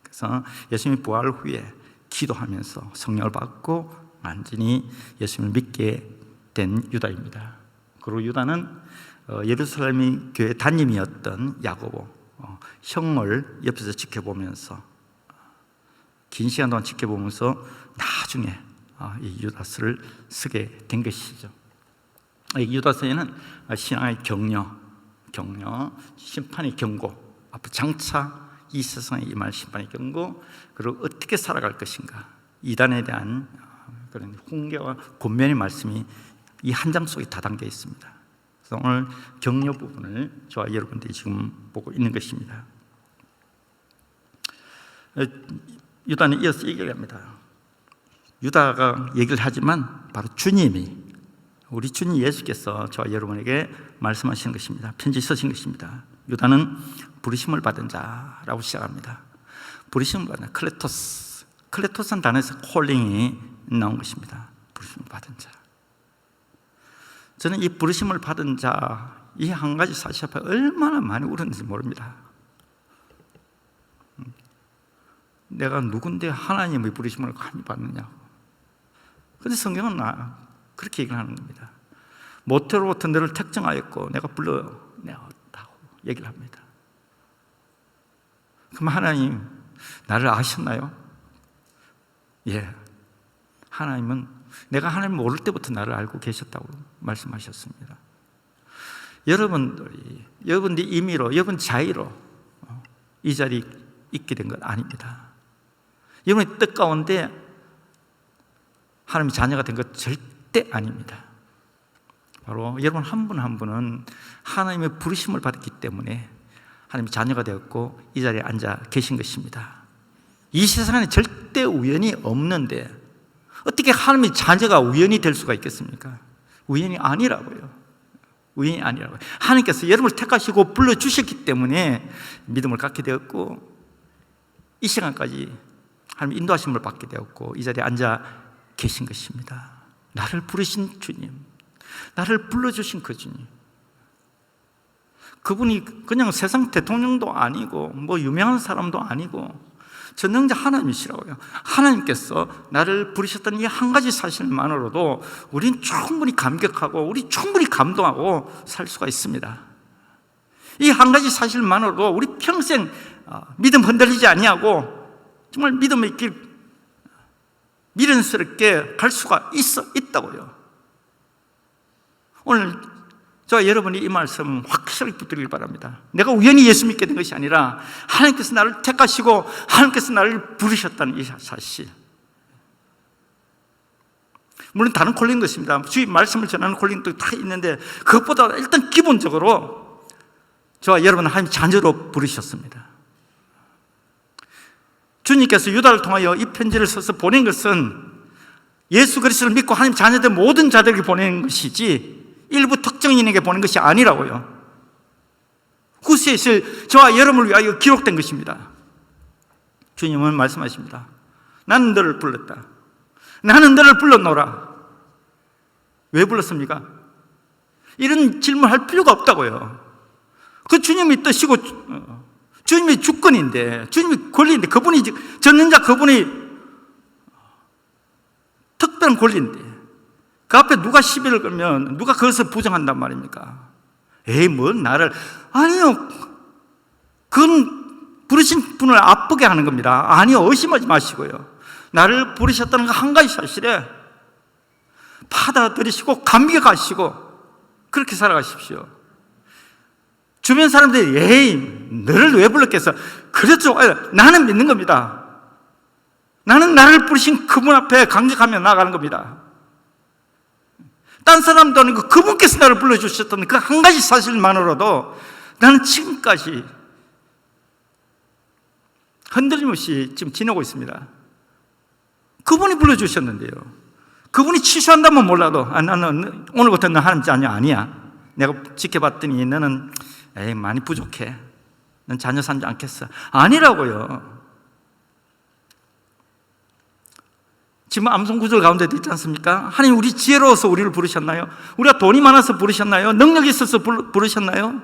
그래서 예수님이 부활 후에 기도하면서 성령을 받고 완전히 예수님을 믿게 된 유다입니다. 그리고 유다는 예루살렘 교회 담임이었던 야고보 형을 옆에서 지켜보면서 긴 시간 동안 지켜보면서 나중에 이 유다서를 쓰게 된 것이죠. 이 유다서에는 신앙의 격려, 심판의 경고, 앞으로 장차 이 세상에 임할 심판의 경고, 그리고 어떻게 살아갈 것인가, 이단에 대한 그런 훈계와 권면의 말씀이 이 한 장 속에 다 담겨 있습니다. 그래서 오늘 격려 부분을 저와 여러분들이 지금 보고 있는 것입니다. 유다는 이어서 얘기를 합니다. 유다가 얘기를 하지만 바로 주님이, 우리 주님 예수께서 저와 여러분에게 말씀하시는 것입니다. 편지 쓰신 것입니다. 유다는 부르심을 받은 자라고 시작합니다. 부르심을 받은 자, 클레토스는 단어에서 콜링이 나온 것입니다. 부르심을 받은 자. 저는 이 부르심을 받은 자, 이 한 가지 사실 앞에 얼마나 많이 울었는지 모릅니다. 내가 누군데 하나님의 부르심을 감히 받느냐고. 그런데 성경은 그렇게 얘기를 하는 겁니다. 모태로부터 너를 택정하였고 내가 불러내었다고 얘기를 합니다. 그럼 하나님 나를 아셨나요? 예. 하나님은 내가 하나님을 모를 때부터 나를 알고 계셨다고 말씀하셨습니다. 여러분들이 임의로, 여러분 자의로 이 자리에 있게 된 건 아닙니다. 여러분의 뜻 가운데 하나님의 자녀가 된 것 절대 아닙니다. 바로 여러분 한 분 한 분은 하나님의 부르심을 받았기 때문에 하나님의 자녀가 되었고 이 자리에 앉아 계신 것입니다. 이 세상에 절대 우연이 없는데 어떻게 하나님의 자녀가 우연이 될 수가 있겠습니까? 우연이 아니라고요. 우연이 아니라고요. 하나님께서 여러분을 택하시고 불러주셨기 때문에 믿음을 갖게 되었고 이 시간까지 하나님 인도하심을 받게 되었고 이 자리에 앉아 계신 것입니다. 나를 부르신 주님, 나를 불러주신 그 주님, 그분이 그냥 세상 대통령도 아니고 뭐 유명한 사람도 아니고 전능자 하나님이시라고요. 하나님께서 나를 부르셨던 이 한 가지 사실만으로도 우리는 충분히 감격하고 우리 충분히 감동하고 살 수가 있습니다. 이 한 가지 사실만으로도 우리 평생 믿음 흔들리지 아니하고 정말 믿음의 길 미련스럽게 갈 수가 있다고요. 오늘 저와 여러분이 이 말씀 확실하게 붙들길 바랍니다. 내가 우연히 예수 믿게 된 것이 아니라 하나님께서 나를 택하시고 하나님께서 나를 부르셨다는 이 사실. 물론 다른 콜링도 있습니다. 주의 말씀을 전하는 콜링도 다 있는데 그것보다 일단 기본적으로 저와 여러분 하나님 자녀로 부르셨습니다. 주님께서 유다를 통하여 이 편지를 써서 보낸 것은 예수 그리스도를 믿고 하나님 자녀들 모든 자들에게 보내는 것이지 일부 특정인에게 보낸 것이 아니라고요. 후세에 있을 저와 여러분을 위하여 기록된 것입니다. 주님은 말씀하십니다. 나는 너를 불렀다. 나는 너를 불렀노라. 왜 불렀습니까? 이런 질문할 필요가 없다고요. 그 주님의 뜻이고 주님의 주권인데, 주님의 권리인데, 그분이 전능자, 그분이 특별한 권리인데 그 앞에 누가 시비를 걸면 누가 그것을 부정한단 말입니까? 에이, 뭐 나를. 아니요, 그건 부르신 분을 아프게 하는 겁니다. 아니요, 의심하지 마시고요, 나를 부르셨다는 그 한 가지 사실에 받아들이시고 감격하시고 그렇게 살아가십시오. 주변 사람들이 에이, 너를 왜 불렀겠어? 그래도 나는 믿는 겁니다. 나는 나를 부르신 그분 앞에 강력하며 나아가는 겁니다. 딴 사람도 아니고 그분께서 나를 불러주셨던 그 한 가지 사실만으로도 나는 지금까지 흔들림 없이 지금 지내고 있습니다. 그분이 불러주셨는데요, 그분이 취소한다면 몰라도 나는 오늘부터 너 하나님 자녀 아니야. 내가 지켜봤더니 너는 에이, 많이 부족해. 넌 자녀 삼지 않겠어. 아니라고요. 지금 암송구절 가운데도 있지 않습니까? 하나님, 우리 지혜로워서 우리를 부르셨나요? 우리가 돈이 많아서 부르셨나요? 능력이 있어서 부르셨나요?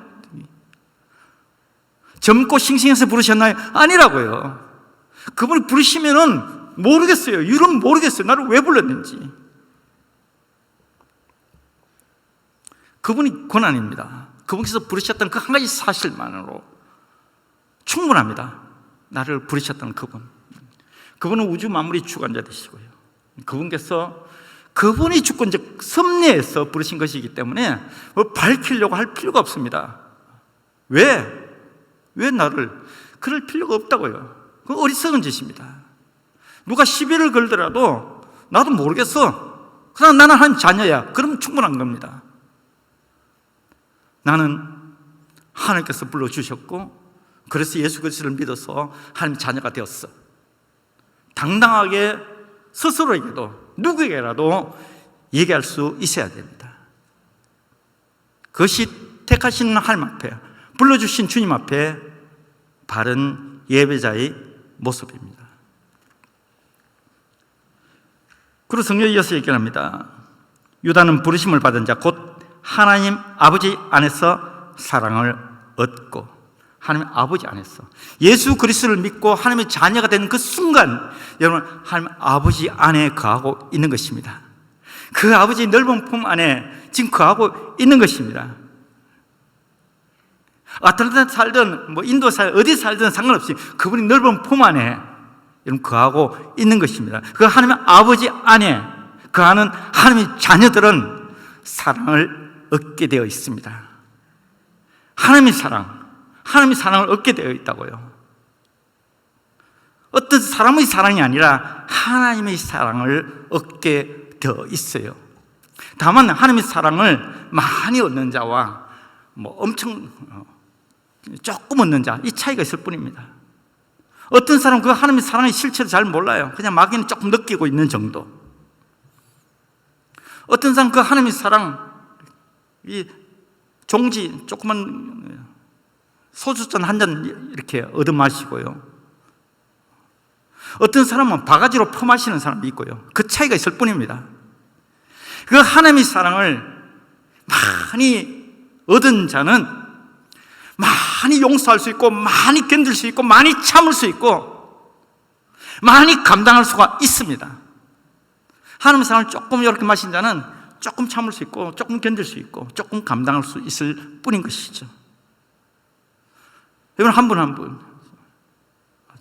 젊고 싱싱해서 부르셨나요? 아니라고요. 그분이 부르시면은 모르겠어요. 이유는 모르겠어요. 나를 왜 불렀는지. 그분이 권한입니다. 그분께서 부르셨던 그 한 가지 사실만으로 충분합니다. 나를 부르셨던 그분. 그분은 우주 만물의 주관자 되시고요, 그분께서 그분이 주권적 섭리에서 부르신 것이기 때문에 뭐 밝히려고 할 필요가 없습니다. 왜 나를 그럴 필요가 없다고요. 그건 어리석은 짓입니다. 누가 시비를 걸더라도 나도 모르겠어, 그냥 나는 하나님 자녀야, 그러면 충분한 겁니다. 나는 하나님께서 불러주셨고 그래서 예수 그리스도를 믿어서 하나님 자녀가 되었어. 당당하게 스스로에게도 누구에게라도 얘기할 수 있어야 됩니다. 그것이 택하신 하나님 앞에, 불러주신 주님 앞에 바른 예배자의 모습입니다. 그리고 성경에 이어서 얘기합니다. 유다는 부르심을 받은 자, 곧 하나님 아버지 안에서 사랑을 얻고, 하나님 아버지 안에서 예수 그리스도를 믿고 하나님의 자녀가 되는 그 순간, 여러분, 하나님 아버지 안에 거하고 있는 것입니다. 그 아버지의 넓은 품 안에 지금 거하고 있는 것입니다. 아틀란타 살든 뭐 인도 살 어디 살든 상관없이 그분이 넓은 품 안에 여러분 거하고 있는 것입니다. 그 하나님 아버지 안에 거하는 하나님의 자녀들은 사랑을 얻게 되어 있습니다. 하나님의 사랑을 얻게 되어 있다고요. 어떤 사람의 사랑이 아니라 하나님의 사랑을 얻게 되어 있어요. 다만 하나님의 사랑을 많이 얻는 자와 뭐 엄청 조금 얻는 자, 이 차이가 있을 뿐입니다. 어떤 사람은 그 하나님의 사랑의 실체를 잘 몰라요. 그냥 막연히 조금 느끼고 있는 정도. 어떤 사람은 그 하나님의 사랑, 이 종지 조그만 소주잔 한 잔 이렇게 얻어 마시고요. 어떤 사람은 바가지로 퍼 마시는 사람이 있고요. 그 차이가 있을 뿐입니다. 그 하나님의 사랑을 많이 얻은 자는 많이 용서할 수 있고, 많이 견딜 수 있고, 많이 참을 수 있고, 많이 감당할 수가 있습니다. 하나님의 사랑을 조금 이렇게 마신 자는 조금 참을 수 있고 조금 견딜 수 있고 조금 감당할 수 있을 뿐인 것이죠. 여러분, 한 분 한 분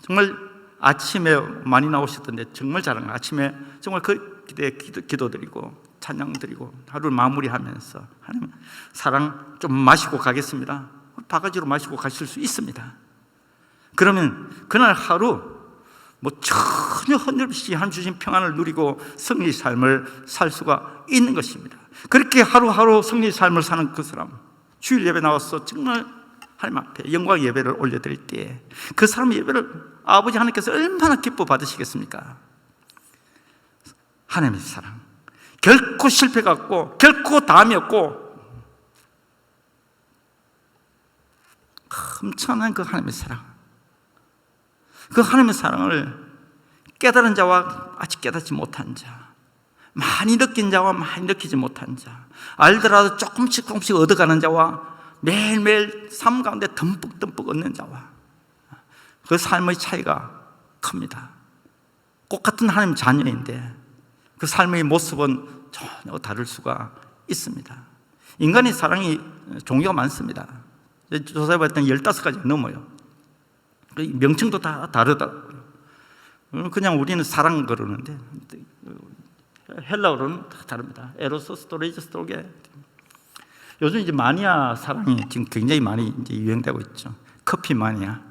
정말 아침에 많이 나오셨던데 정말 잘한, 아침에 정말 그 기도드리고 찬양드리고 하루를 마무리하면서 하나님 사랑 좀 마시고 가겠습니다, 바가지로 마시고 가실 수 있습니다. 그러면 그날 하루 전혀 흔들없이 하나님 주신 평안을 누리고 승리의 삶을 살 수가 있는 것입니다. 그렇게 하루하루 승리의 삶을 사는 그 사람, 주일 예배 나와서 정말 하나님 앞에 영광 예배를 올려드릴 때 그 사람의 예배를 아버지 하나님께서 얼마나 기뻐 받으시겠습니까? 하나님의 사랑, 결코 실패가 없고 결코 담이 없고 엄청난 그 하나님의 사랑, 그 하나님의 사랑을 깨달은 자와 아직 깨닫지 못한 자, 많이 느낀 자와 많이 느끼지 못한 자, 알더라도 조금씩 얻어가는 자와 매일매일 삶 가운데 듬뿍듬뿍 얻는 자와 그 삶의 차이가 큽니다. 똑같은 하나님 자녀인데 그 삶의 모습은 전혀 다를 수가 있습니다. 인간의 사랑이 종류가 많습니다. 조사해봤더니 15가지 넘어요. 명칭도 다 다르다고요. 그냥 우리는 사랑 그러는데 헬라어로는 다 다릅니다. 에로스, 스토레이즈, 스토게. 요즘 이제 마니아 사랑이 지금 굉장히 많이 이제 유행되고 있죠. 커피 마니아.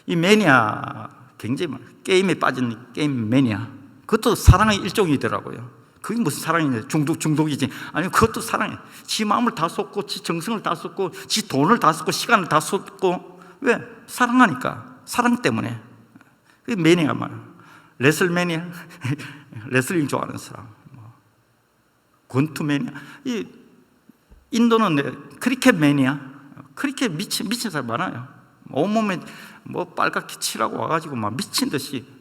이 매니아 굉장히 많아요. 게임에 빠진 게임 매니아. 그것도 사랑의 일종이더라고요. 그게 무슨 사랑이냐? 중독이지. 아니, 그것도 사랑이에요. 지 마음을 다 쏟고, 지 정성을 다 쏟고, 지 돈을 다 쏟고, 시간을 다 쏟고. 왜? 사랑하니까. 사랑 때문에. 그게 매니아 말이에요. 레슬 매니아. 레슬링 좋아하는 사람. 권투 매니아. 이 인도는 크리켓 매니아. 크리켓 미친 사람 많아요. 온몸에 빨갛게 칠하고 와가지고 막 미친 듯이.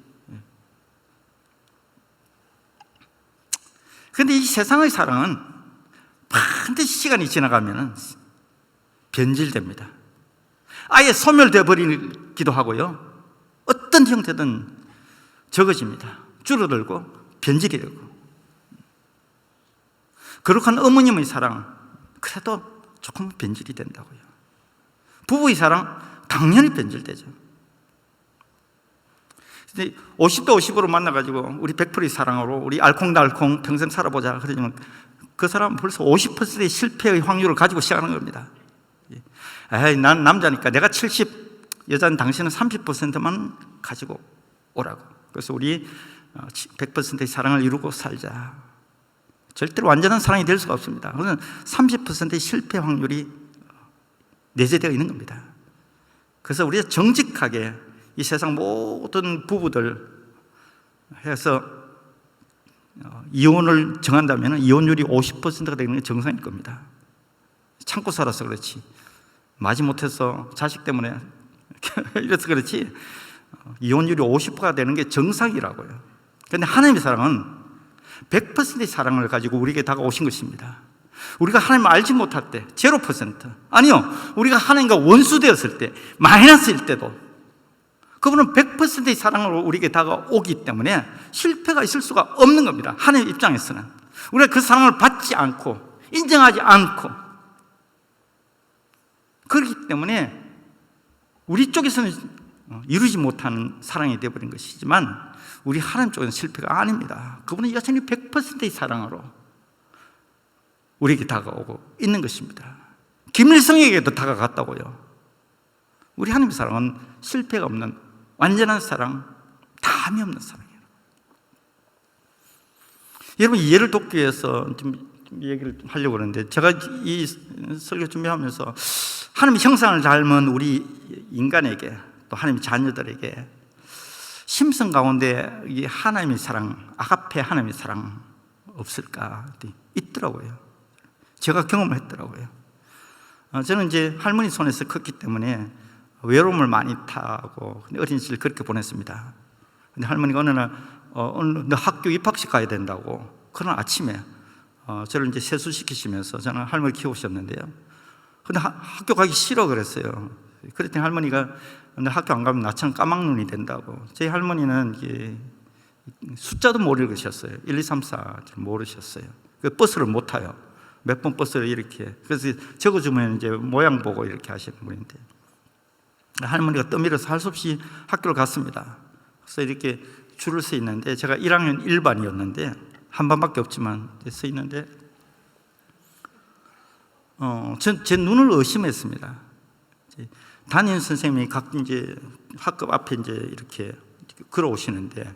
그런데 이 세상의 사랑은 반드시 시간이 지나가면 변질됩니다. 아예 소멸되어 버리기도 하고요, 어떤 형태든 적어집니다. 줄어들고 변질이 되고. 거룩한 어머님의 사랑, 그래도 조금 변질이 된다고요. 부부의 사랑 당연히 변질되죠. 근데 50대 50으로 만나가지고 우리 100%의 사랑으로 우리 알콩달콩 평생 살아보자 그러면 그 사람은 벌써 50%의 실패의 확률을 가지고 시작하는 겁니다. 에이, 난 남자니까 내가 70, 여자는 당신은 30%만 가지고 오라고. 그래서 우리 100%의 사랑을 이루고 살자. 절대로 완전한 사랑이 될 수가 없습니다. 그러면 30%의 실패 확률이 내재되어 있는 겁니다. 그래서 우리가 정직하게 이 세상 모든 부부들 해서 이혼을 정한다면 이혼율이 50%가 되는 게 정상일 겁니다. 참고 살아서 그렇지, 마지못해서 자식 때문에 이래서 그렇지, 이혼율이 50%가 되는 게 정상이라고요. 그런데 하나님의 사랑은 100%의 사랑을 가지고 우리에게 다가오신 것입니다. 우리가 하나님을 알지 못할 때 0%, 아니요, 우리가 하나님과 원수되었을 때, 마이너스일 때도 그분은 100%의 사랑으로 우리에게 다가오기 때문에 실패가 있을 수가 없는 겁니다. 하나님 입장에서는 우리가 그 사랑을 받지 않고 인정하지 않고, 그렇기 때문에 우리 쪽에서는 이루지 못하는 사랑이 되어버린 것이지만 우리 하나님 쪽에서는 실패가 아닙니다. 그분은 여전히 100%의 사랑으로 우리에게 다가오고 있는 것입니다. 김일성에게도 다가갔다고요. 우리 하나님의 사랑은 실패가 없는 완전한 사랑, 담이 없는 사랑이에요. 여러분, 이해를 돕기 위해서 좀 얘기를 하려고 그러는데, 제가 이 설교 준비하면서 하나님의 형상을 닮은 우리 인간에게, 또 하나님의 자녀들에게 심성 가운데 이 하나님의 사랑, 아가페 하나님의 사랑 없을까? 있더라고요. 제가 경험을 했더라고요. 저는 이제 할머니 손에서 컸기 때문에 외로움을 많이 타고 어린 시절 그렇게 보냈습니다. 근데 할머니가 어느 날 너 학교 입학식 가야 된다고, 그런 아침에 저를 이제 세수시키시면서 저는 할머니 키우셨는데요. 근데 학교 가기 싫어 그랬어요. 그랬더니 할머니가 너 학교 안 가면 나처럼 까막눈이 된다고. 저희 할머니는 이게 숫자도 모르셨어요. 1, 2, 3, 4 모르셨어요. 그 버스를 못 타요. 몇 번 버스를 이렇게. 그래서 적어주면 이제 모양 보고 이렇게 하시는 분인데, 할머니가 떠밀어서 할 수 없이 학교를 갔습니다. 그래서 이렇게 줄을 서 있는데, 제가 1학년 1반이었는데 한 반밖에 없지만 서 있는데, 제 눈을 의심했습니다. 담임 선생님이 각 이제 학급 앞에 이제 이렇게 걸어오시는데,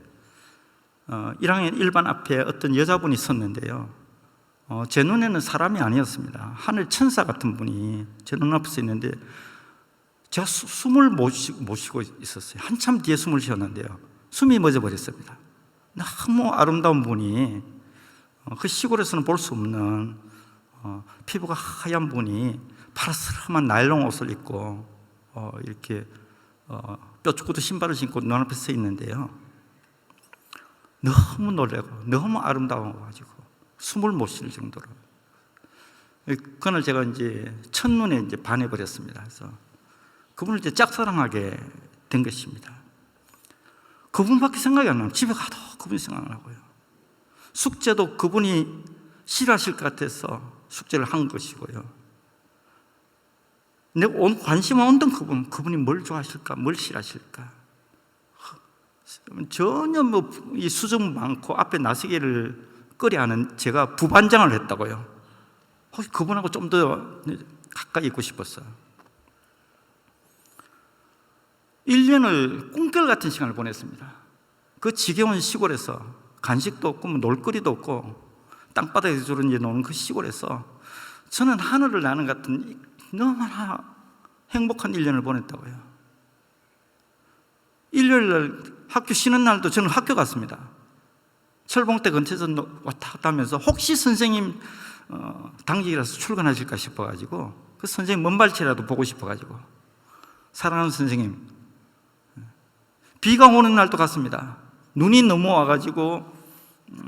1학년 1반 앞에 어떤 여자분이 섰는데요. 제 눈에는 사람이 아니었습니다. 하늘 천사 같은 분이 제 눈앞에 서 있는데, 제가 숨을 못 쉬고 있었어요. 한참 뒤에 숨을 쉬었는데요, 숨이 멎어버렸습니다. 너무 아름다운 분이, 그 시골에서는 볼 수 없는 피부가 하얀 분이 파라스름한 나일론 옷을 입고 이렇게 뼈죽구도 신발을 신고 눈앞에 서 있는데요, 너무 놀라고 너무 아름다워가지고 숨을 못 쉴 정도로, 그날 제가 이제 첫눈에 이제 반해버렸습니다. 그래서 그분을 이제 짝사랑하게 된 것입니다. 그분밖에 생각이 안 나요. 집에 가도 그분이 생각나고요. 숙제도 그분이 싫어하실 것 같아서 숙제를 한 것이고요. 내 관심은 온던 그분이 뭘 좋아하실까, 뭘 싫어하실까. 전혀 이 수정 많고 앞에 나서기를 꺼려하는 제가 부반장을 했다고요. 혹시 그분하고 좀 더 가까이 있고 싶었어요. 1년을 꿈결같은 시간을 보냈습니다. 그 지겨운 시골에서 간식도 없고 놀거리도 없고 땅바닥에 주로 이제 노는 그 시골에서 저는 하늘을 나는 같은 너무나 행복한 1년을 보냈다고요. 일요일날 학교 쉬는 날도 저는 학교 갔습니다. 철봉대 근처에서 왔다 갔다 하면서 혹시 선생님 당직이라서 출근하실까 싶어가지고, 그 선생님 먼발치라도 보고 싶어가지고, 사랑하는 선생님, 비가 오는 날도 갔습니다. 눈이 너무 와가지고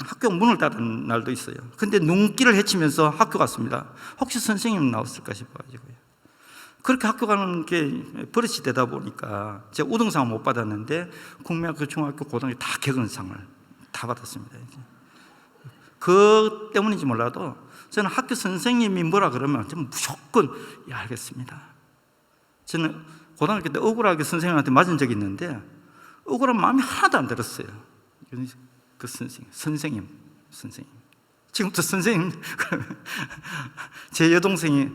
학교 문을 닫은 날도 있어요. 근데 눈길을 헤치면서 학교 갔습니다. 혹시 선생님 나왔을까 싶어가지고요. 그렇게 학교 가는 게 버릇이 되다 보니까 제가 우등상을 못 받았는데 국민학교, 중학교, 고등학교 다 격언상을 다 받았습니다. 그 때문인지 몰라도 저는 학교 선생님이 뭐라 그러면 저는 무조건 예, 알겠습니다. 저는 고등학교 때 억울하게 선생님한테 맞은 적이 있는데 억울한 마음이 하나도 안 들었어요. 그 선생님. 지금부터 선생님. 제 여동생이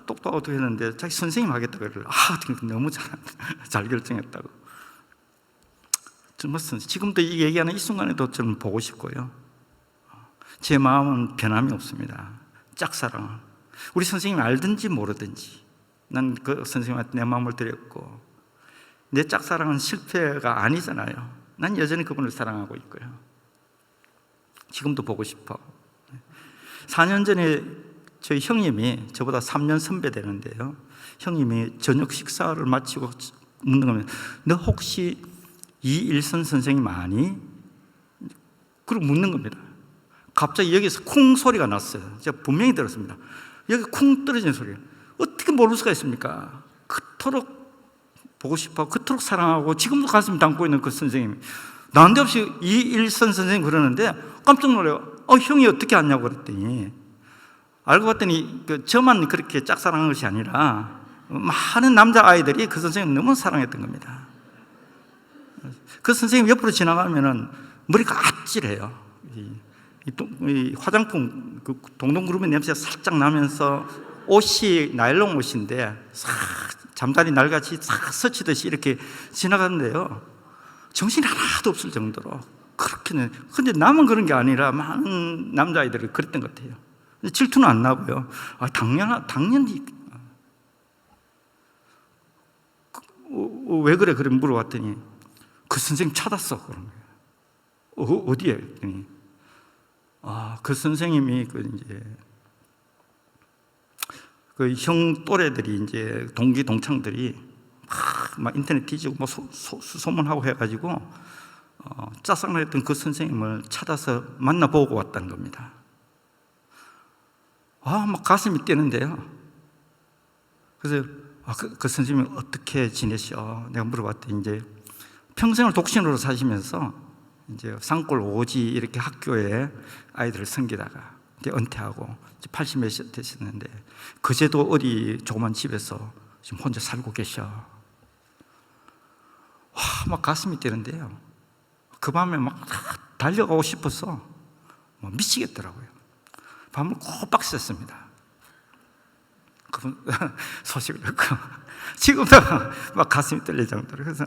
똑똑하고 했는데 자기 선생님 하겠다고 그러더라고요. 너무 잘 결정했다고. 정말 지금도 이 얘기하는 이 순간에도 저는 보고 싶고요. 제 마음은 변함이 없습니다. 짝사랑. 우리 선생님이 알든지 모르든지 난 그 선생님한테 내 마음을 드렸고, 내 짝사랑은 실패가 아니잖아요. 난 여전히 그분을 사랑하고 있고요. 지금도 보고 싶어. 4년 전에 저희 형님이, 저보다 3년 선배 되는데요, 형님이 저녁 식사를 마치고 묻는 겁니다. 너 혹시 이일선 선생님 아니? 그리고 묻는 겁니다. 갑자기 여기서 쿵 소리가 났어요. 제가 분명히 들었습니다. 여기 쿵 떨어지는 소리. 어떻게 모를 수가 있습니까? 그토록 보고 싶어, 그토록 사랑하고 지금도 가슴 담고 있는 그 선생님이 난데없이 이일선 선생님 그러는데 깜짝 놀라요. 형이 어떻게 아냐고 그랬더니, 알고 봤더니 저만 그렇게 짝사랑한 것이 아니라 많은 남자아이들이 그 선생님 너무 사랑했던 겁니다. 그 선생님 옆으로 지나가면은 머리가 아찔해요. 이 화장품 그 동동구름의 냄새가 살짝 나면서 옷이 나일론 옷인데 싹 잠자리 날같이 싹 스치듯이 이렇게 지나가는데요, 정신이 하나도 없을 정도로 그렇게는. 근데 나만 그런 게 아니라 많은 남자아이들이 그랬던 것 같아요. 질투는 안 나고요. 당연히. 왜 그래? 물어봤더니 그 선생님 찾았어. 그런 거예요. 어디에? 그랬더니 그 선생님이 그 형 또래들이 이제 동기 동창들이 막 인터넷 뒤지고 뭐 소문하고 해가지고 짝사랑했던 그 선생님을 찾아서 만나보고 왔다는 겁니다. 막 가슴이 뛰는데요. 그래서 그 선생님이 어떻게 지내셔? 내가 물어봤더니 이제 평생을 독신으로 사시면서 이제 산골 오지 이렇게 학교에 아이들을 섬기다가 이제 은퇴하고 이제 80몇 되셨는데 그제도 어디 조그만 집에서 지금 혼자 살고 계셔. 와, 막 가슴이 뛰는데요. 그 밤에 막 달려가고 싶어서 미치겠더라고요. 밤을 꼬박 샜습니다. 그분 소식을 듣고 지금도 막 가슴이 떨릴 정도로. 그래서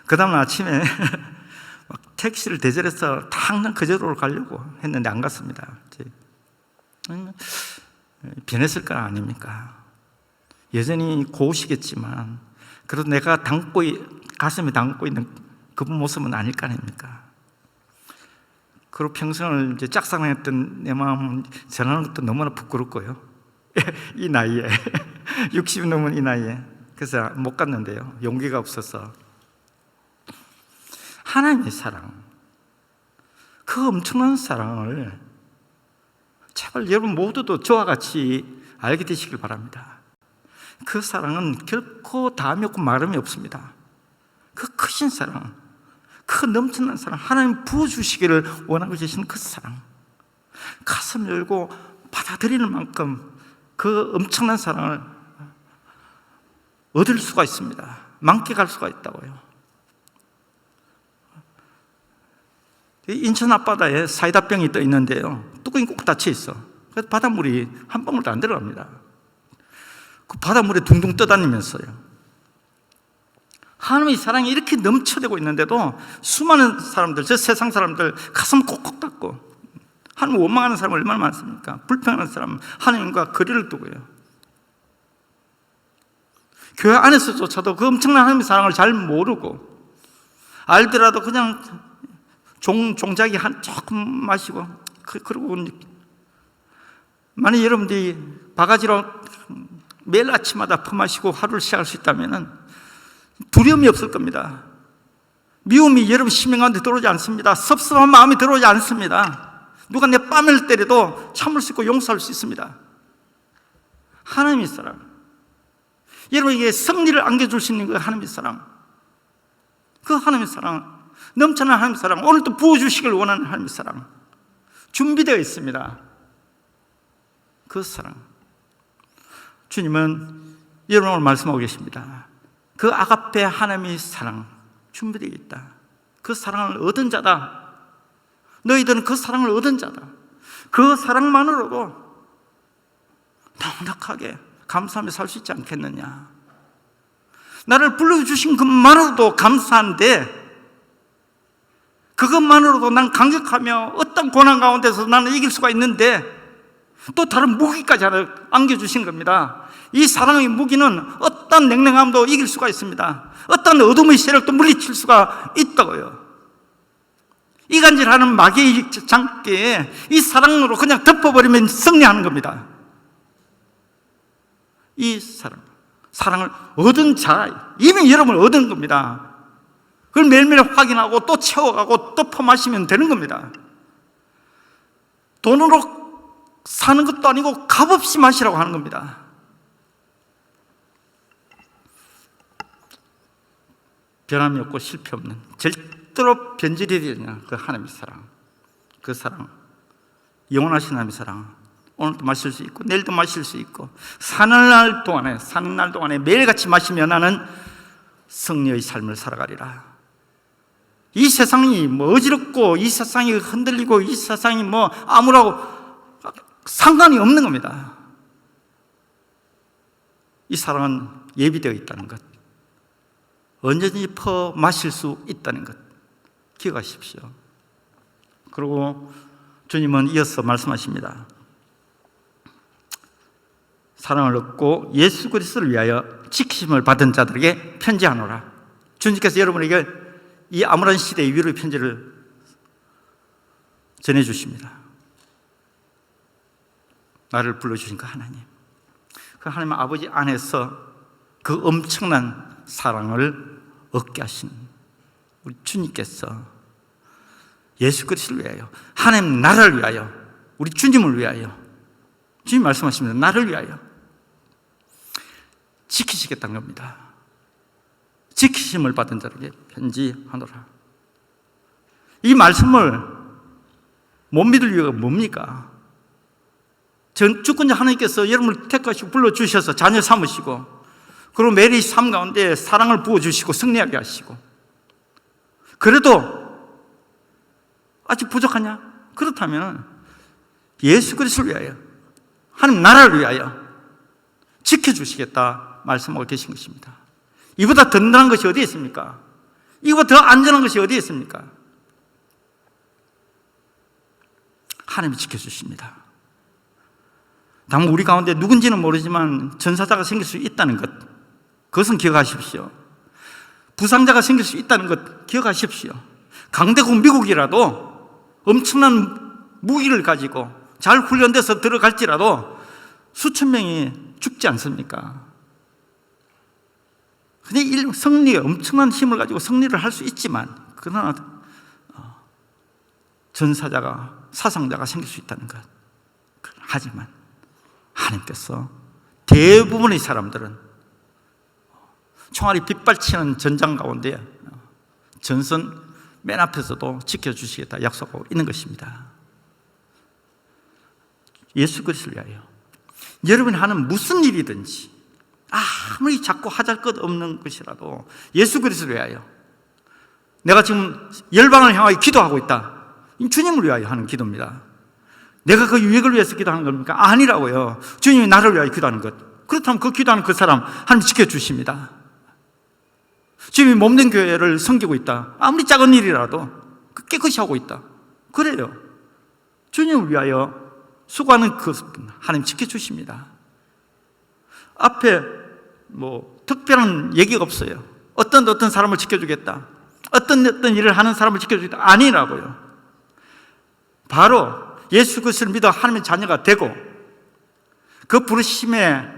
그 다음 아침에 막 택시를 대절해서 당장 그제도로 가려고 했는데 안 갔습니다. 변했을 거 아닙니까? 여전히 고우시겠지만 그래도 내가 가슴에 담고 있는 그분 모습은 아닐 거 아닙니까? 그리고 평생을 이제 짝사랑했던 내 마음은 전하는 것도 너무나 부끄럽고요. 이 나이에 60 넘은 이 나이에 그래서 못 갔는데요. 용기가 없어서 하나님의 사랑, 그 엄청난 사랑을 제발 여러분 모두도 저와 같이 알게 되시길 바랍니다. 그 사랑은 결코 다음이 없고 마름이 없습니다. 그 크신 사랑, 그 넘치는 사랑, 하나님 부어주시기를 원하고 계시는 그 사랑, 가슴 열고 받아들이는 만큼 그 엄청난 사랑을 얻을 수가 있습니다. 만끽할 수가 있다고요. 인천 앞바다에 사이다병이 떠 있는데요, 뚜껑이 꼭 닫혀 있어. 그래서 바닷물이 한 방울도 안 들어갑니다. 그 바닷물에 둥둥 떠다니면서요, 하나님의 사랑이 이렇게 넘쳐대고 있는데도 수많은 사람들, 저 세상 사람들 가슴 콕콕 닫고, 하나님 원망하는 사람 얼마나 많습니까? 불평하는 사람, 하나님과 거리를 두고요. 교회 안에서조차도 그 엄청난 하나님의 사랑을 잘 모르고, 알더라도 그냥 종자기 조금 마시고, 그러고, 만약 여러분들이 바가지로 매일 아침마다 퍼마시고 하루를 시작할 수 있다면 두려움이 없을 겁니다. 미움이 여러분 심령 가운데 들어오지 않습니다. 섭섭한 마음이 들어오지 않습니다. 누가 내 뺨을 때려도 참을 수 있고 용서할 수 있습니다. 하나님의 사랑, 여러분에게 승리를 안겨줄 수 있는 그 하나님의 사랑, 그 하나님의 사랑, 넘쳐난 하나님의 사랑, 오늘도 부어주시길 원하는 하나님의 사랑 준비되어 있습니다. 그 사랑, 주님은 여러분 오늘 말씀하고 계십니다. 그 아가페 하나님의 사랑 준비되어 있다. 그 사랑을 얻은 자다. 너희들은 그 사랑을 얻은 자다. 그 사랑만으로도 넉넉하게 감사하며 살 수 있지 않겠느냐. 나를 불러주신 것만으로도 감사한데, 그것만으로도 난 강력하며 어떤 고난 가운데서 나는 이길 수가 있는데 또 다른 무기까지 하나 안겨주신 겁니다. 이 사랑의 무기는 어떤 냉랭함도 이길 수가 있습니다. 어떤 어둠의 세력도 물리칠 수가 있다고요. 이간질하는 마귀의 장기에 이 사랑으로 그냥 덮어버리면 승리하는 겁니다. 이 사랑을 얻은 자, 이미 여러분을 얻은 겁니다. 그걸 매일매일 확인하고 또 채워가고 또 퍼마시면 되는 겁니다. 돈으로 사는 것도 아니고 값없이 마시라고 하는 겁니다. 변함이 없고 실패 없는, 절대로 변질이 되냐 그 하나님의 사랑, 그 사랑, 영원하신 하나님의 사랑, 오늘도 마실 수 있고 내일도 마실 수 있고 사는 날 동안에 매일같이 마시며 나는 승리의 삶을 살아가리라. 이 세상이 뭐 어지럽고 이 세상이 흔들리고 이 세상이 뭐 아무라고 상관이 없는 겁니다. 이 사랑은 예비되어 있다는 것, 언제든지 퍼 마실 수 있다는 것 기억하십시오. 그리고 주님은 이어서 말씀하십니다. 사랑을 얻고 예수 그리스도를 위하여 지키심을 받은 자들에게 편지하노라. 주님께서 여러분에게 이 암울한 시대의 위로의 편지를 전해주십니다. 나를 불러주신 그 하나님, 그 하나님 아버지 안에서 그 엄청난 사랑을 얻게 하신 우리 주님께서 예수 그리스도를 위하여, 하나님 나라를 위하여, 우리 주님을 위하여, 주님 말씀하십니다. 나를 위하여 지키시겠다는 겁니다. 지키심을 받은 자에게 편지하노라. 이 말씀을 못 믿을 이유가 뭡니까? 주권자 하나님께서 여러분을 택하시고 불러주셔서 자녀 삼으시고, 그리고 매일 삶 가운데 사랑을 부어주시고 승리하게 하시고, 그래도 아직 부족하냐? 그렇다면 예수 그리스도를 위하여, 하나님 나라를 위하여 지켜주시겠다 말씀하고 계신 것입니다. 이보다 든든한 것이 어디에 있습니까? 이보다 더 안전한 것이 어디에 있습니까? 하나님이 지켜주십니다. 다만 우리 가운데 누군지는 모르지만 전사자가 생길 수 있다는 것, 그것은 기억하십시오. 부상자가 생길 수 있다는 것 기억하십시오. 강대국 미국이라도 엄청난 무기를 가지고 잘 훈련돼서 들어갈지라도 수천 명이 죽지 않습니까? 근데 승리, 엄청난 힘을 가지고 승리를 할 수 있지만, 그러나 전사자가, 사상자가 생길 수 있다는 것. 하지만 하나님께서 대부분의 사람들은 총알이 빗발치는 전장 가운데 전선 맨 앞에서도 지켜주시겠다 약속하고 있는 것입니다. 예수 그리스도를 위하여 여러분이 하는 무슨 일이든지, 아무리 자꾸 하잘 것 없는 것이라도 예수 그리스도를 위하여, 내가 지금 열방을 향하여 기도하고 있다, 주님을 위하여 하는 기도입니다. 내가 그 유익을 위해서 기도하는 겁니까? 아니라고요. 주님이 나를 위하여 기도하는 것. 그렇다면 그 기도하는 그 사람 하나님 지켜주십니다. 주님이 몸된 교회를 섬기고 있다, 아무리 작은 일이라도 깨끗이 하고 있다, 그래요. 주님을 위하여 수고하는 그 하나님 지켜주십니다. 앞에 특별한 얘기가 없어요. 어떤 사람을 지켜주겠다, 어떤 일을 하는 사람을 지켜주겠다, 아니라고요. 바로 예수 그리스도를 믿어 하나님의 자녀가 되고, 그 부르심에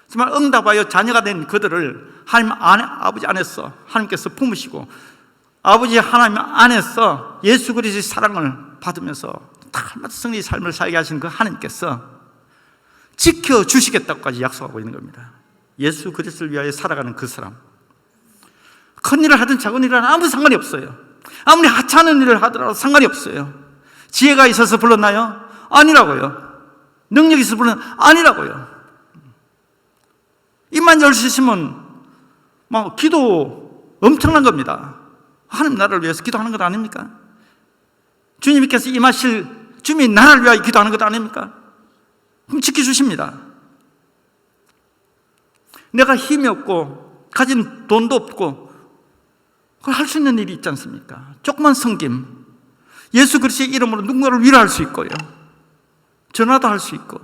정말 응답하여 자녀가 된 그들을 하나님 아버지 안에서 하나님께서 품으시고, 아버지 하나님 안에서 예수 그리스도의 사랑을 받으면서 달마다 승리의 삶을 살게 하신 그 하나님께서 지켜주시겠다고까지 약속하고 있는 겁니다. 예수 그리스도를 위하여 살아가는 그 사람, 큰 일을 하든 작은 일을 하든 아무 상관이 없어요. 아무리 하찮은 일을 하더라도 상관이 없어요. 지혜가 있어서 불렀나요? 아니라고요. 능력이 있어서 불렀나요? 아니라고요. 입만 열 수 있으면 기도 엄청난 겁니다. 하나님 나라를 위해서 기도하는 것 아닙니까? 주님께서 임하실, 주님이 나라를 위하여 기도하는 것 아닙니까? 그럼 지켜주십니다. 내가 힘이 없고 가진 돈도 없고 그걸 할 수 있는 일이 있지 않습니까? 조그만 섬김, 예수 그리스도의 이름으로 누군가를 위로할 수 있고요, 전화도 할 수 있고,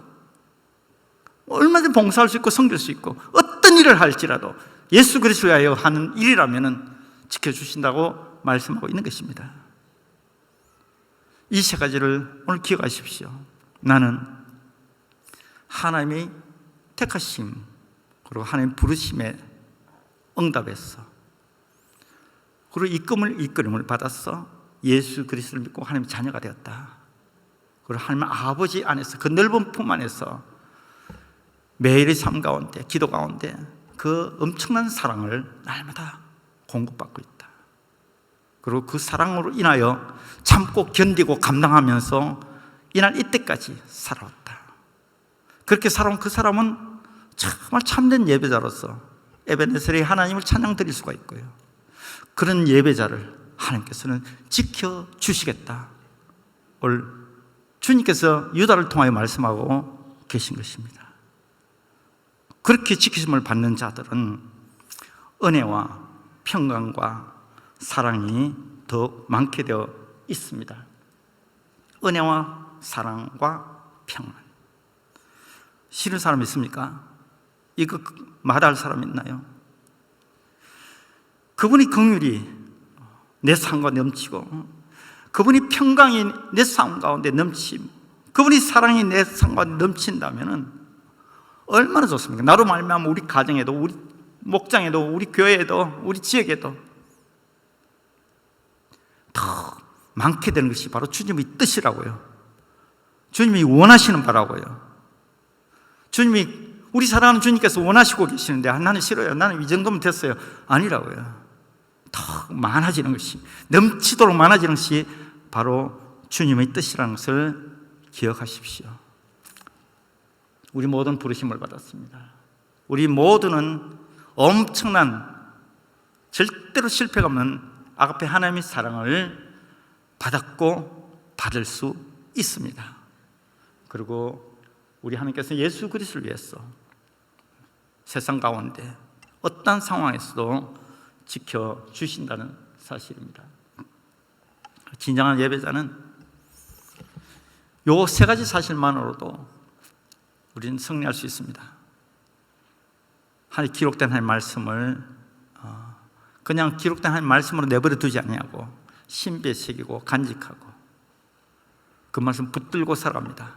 얼마든지 봉사할 수 있고 섬길 수 있고, 어떤 일을 할지라도 예수 그리스도에 하여 하는 일이라면 지켜주신다고 말씀하고 있는 것입니다. 이 세 가지를 오늘 기억하십시오. 나는 하나님의 택하심, 그리고 하나님의 부르심에 응답했어. 그리고 이끌음을 받았어. 예수 그리스도를 믿고 하나님의 자녀가 되었다. 그리고 하나님 아버지 안에서, 그 넓은 품 안에서 매일의 삶 가운데, 기도 가운데 그 엄청난 사랑을 날마다 공급받고 있다. 그리고 그 사랑으로 인하여 참고 견디고 감당하면서 이날 이때까지 살아왔다. 그렇게 살아온 그 사람은 정말 참된 예배자로서 에베네셀의 하나님을 찬양 드릴 수가 있고요, 그런 예배자를 하나님께서는 지켜주시겠다, 오늘 주님께서 유다를 통하여 말씀하고 계신 것입니다. 그렇게 지키심을 받는 자들은 은혜와 평강과 사랑이 더 많게 되어 있습니다. 은혜와 사랑과 평안. 싫은 사람 있습니까? 이거 말할 사람 있나요? 그분이 긍휼이 내 삶과 넘치고, 그분이 평강이 내 삶 가운데 넘침, 그분이 사랑이 내 삶 가운데 넘친다면 얼마나 좋습니까? 나로 말미암아 우리 가정에도, 우리 목장에도, 우리 교회에도, 우리 지역에도 더 많게 되는 것이 바로 주님의 뜻이라고요. 주님이 원하시는 바라고요. 주님이 우리 사랑하는 주님께서 원하시고 계시는데 나는 싫어요, 나는 이 정도면 됐어요, 아니라고요. 더 많아지는 것이, 넘치도록 많아지는 것이 바로 주님의 뜻이라는 것을 기억하십시오. 우리 모두는 부르심을 받았습니다. 우리 모두는 엄청난, 절대로 실패가 없는 아가페 하나님의 사랑을 받았고 받을 수 있습니다. 그리고 우리 하나님께서 예수 그리스도를 위해서 세상 가운데 어떤 상황에서도 지켜주신다는 사실입니다. 진정한 예배자는 요 세 가지 사실만으로도 우리는 승리할 수 있습니다. 하나님 기록된 하나님 말씀을 그냥 기록된 하나님 말씀으로 내버려 두지 아니하고 신비에 새기고 간직하고 그 말씀 붙들고 살아갑니다.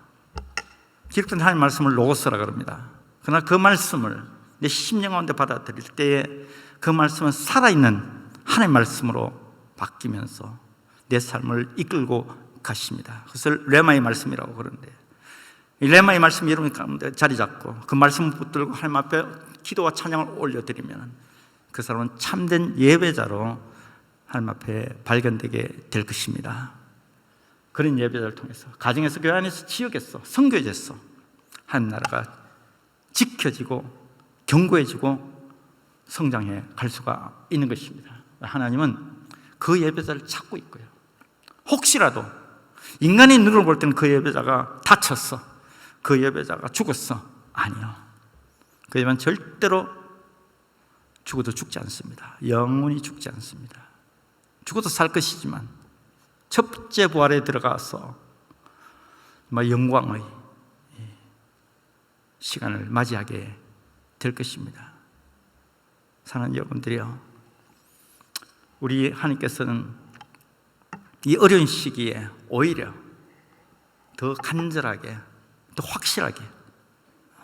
기록된 하나님 말씀을 로고스라 그럽니다. 그러나 그 말씀을 내 심령 가운데 받아들일 때에 그 말씀은 살아있는 하나님 말씀으로 바뀌면서 내 삶을 이끌고 가십니다. 그것을 레마의 말씀이라고 그러는데, 이 레마의 말씀이 여러분 가운데 자리 잡고 그 말씀을 붙들고 하나님 앞에 기도와 찬양을 올려드리면 그 사람은 참된 예배자로 하나님 앞에 발견되게 될 것입니다. 그런 예배자를 통해서 가정에서, 교회 안에서, 지역에서, 선교에서 하나님 나라가 지켜지고 견고해지고 성장해 갈 수가 있는 것입니다. 하나님은 그 예배자를 찾고 있고요. 혹시라도 인간의 눈으로 볼 때는 그 예배자가 다쳤어, 그 예배자가 죽었어, 아니요. 그 예배는 절대로 죽어도 죽지 않습니다. 영원히 죽지 않습니다. 죽어도 살 것이지만 첫째 부활에 들어가서 영광의 시간을 맞이하게 될 것입니다. 사랑하는 여러분들이요, 우리 하나님께서는 이 어려운 시기에 오히려 더 간절하게, 더 확실하게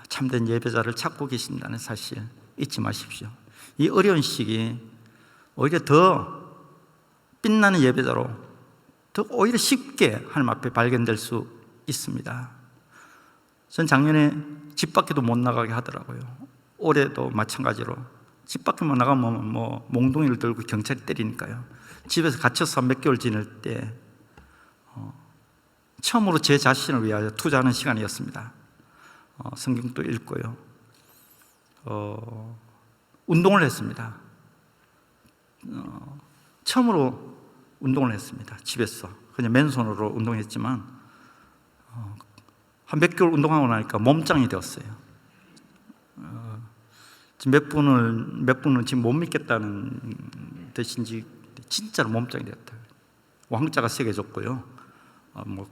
참된 예배자를 찾고 계신다는 사실 잊지 마십시오. 이 어려운 시기 오히려 더 빛나는 예배자로 더 오히려 쉽게 하나님 앞에 발견될 수 있습니다. 전 작년에 집 밖에도 못 나가게 하더라고요. 올해도 마찬가지로 집 밖에 못 나가면 몽둥이를 들고 경찰이 때리니까요. 집에서 갇혀서 몇 개월 지낼 때 처음으로 제 자신을 위하여 투자하는 시간이었습니다. 성경도 읽고요, 운동을 했습니다. 처음으로 운동을 했습니다. 집에서 그냥 맨손으로 운동했지만 한 몇 개월 운동하고 나니까 몸짱이 되었어요. 지금 몇 분은 지금 못 믿겠다는 뜻인지 진짜로 몸짱이 되었다. 왕자가 새겨졌고요.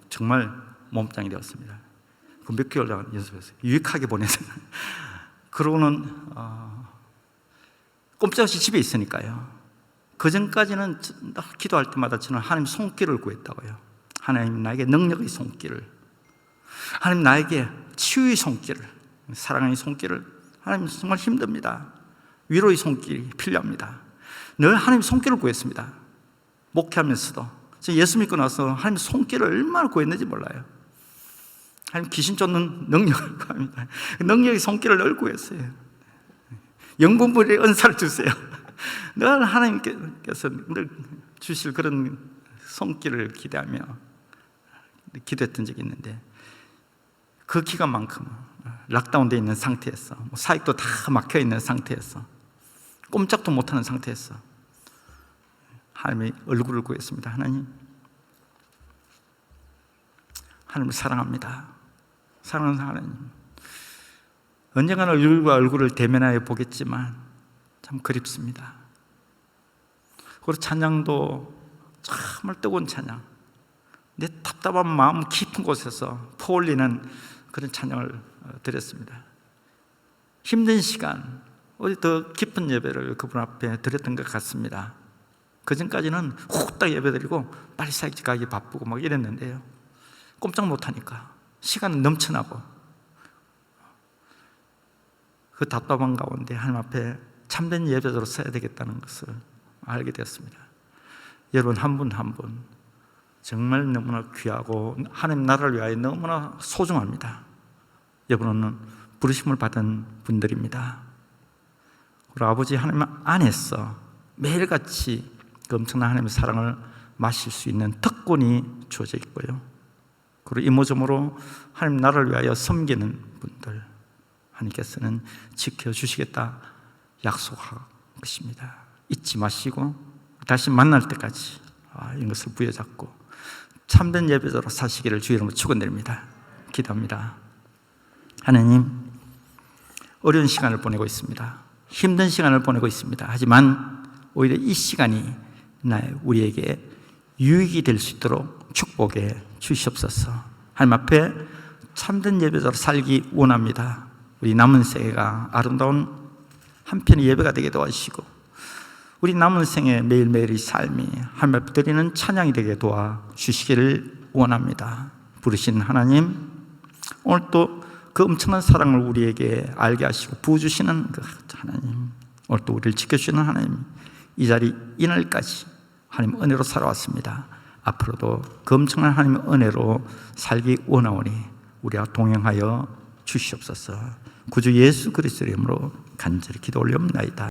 정말 몸짱이 되었습니다. 그 몇 개월 연습했어요. 유익하게 보내서. 그러고는 꼼짝없이 집에 있으니까요. 그 전까지는 기도할 때마다 저는 하나님 손길을 구했다고요. 하나님 나에게 능력의 손길을, 하나님 나에게 치유의 손길을, 사랑의 손길을. 하나님 정말 힘듭니다. 위로의 손길이 필요합니다. 늘 하나님 손길을 구했습니다. 목회하면서도. 제가 예수 믿고 나서 하나님 손길을 얼마나 구했는지 몰라요. 하나님 귀신 쫓는 능력을 구합니다. 능력의 손길을 늘 구했어요. 영분별의 은사를 주세요. 늘 하나님께서 늘 주실 그런 손길을 기대하며 기도했던 적이 있는데, 그 기간만큼은 락다운되어 있는 상태에서, 사익도 다 막혀 있는 상태에서, 꼼짝도 못하는 상태에서 하나님의 얼굴을 구했습니다. 하나님을 사랑합니다. 사랑하는 하나님, 언젠가는 얼굴과 얼굴을 대면하여 보겠지만 참 그립습니다. 그리고 찬양도 정말 뜨거운 찬양, 내 답답한 마음 깊은 곳에서 퍼올리는 그런 찬양을 드렸습니다. 힘든 시간, 어디 더 깊은 예배를 그분 앞에 드렸던 것 같습니다. 그 전까지는 후딱 예배드리고 빨리 사역지 가기 바쁘고 막 이랬는데요, 꼼짝 못하니까 시간은 넘쳐나고, 그 답답한 가운데 하나님 앞에 참된 예배자로 서야 되겠다는 것을 알게 되었습니다. 여러분 한 분 한 분 정말 너무나 귀하고 하나님 나라를 위하여 너무나 소중합니다. 여러분은 부르심을 받은 분들입니다. 그리고 아버지 하나님 안에서 매일같이 그 엄청난 하나님의 사랑을 마실 수 있는 특권이 주어져 있고요. 그리고 이모저모로 하나님 나라를 위하여 섬기는 분들 하나님께서는 지켜주시겠다 약속한 것입니다. 잊지 마시고 다시 만날 때까지 이것을 부여잡고 참된 예배자로 사시기를 주의 이름으로 축원드립니다. 기도합니다. 하나님, 어려운 시간을 보내고 있습니다. 힘든 시간을 보내고 있습니다. 하지만 오히려 이 시간이 우리에게 유익이 될 수 있도록 축복해 주시옵소서. 하나님 앞에 참된 예배자로 살기 원합니다. 우리 남은 생애가 아름다운 한편의 예배가 되게 도와주시고 우리 남은 생애 매일매일의 삶이 하나님 앞에 드리는 찬양이 되게 도와주시기를 원합니다. 부르신 하나님, 오늘 또 그 엄청난 사랑을 우리에게 알게 하시고 부어주시는 그 하나님, 오늘 또 우리를 지켜주시는 하나님, 이 자리 이날까지 하나님 은혜로 살아왔습니다. 앞으로도 그 엄청난 하나님의 은혜로 살기 원하오니 우리와 동행하여 주시옵소서. 구주 예수 그리스도의 이름으로 간절히 기도 올려옵나이다.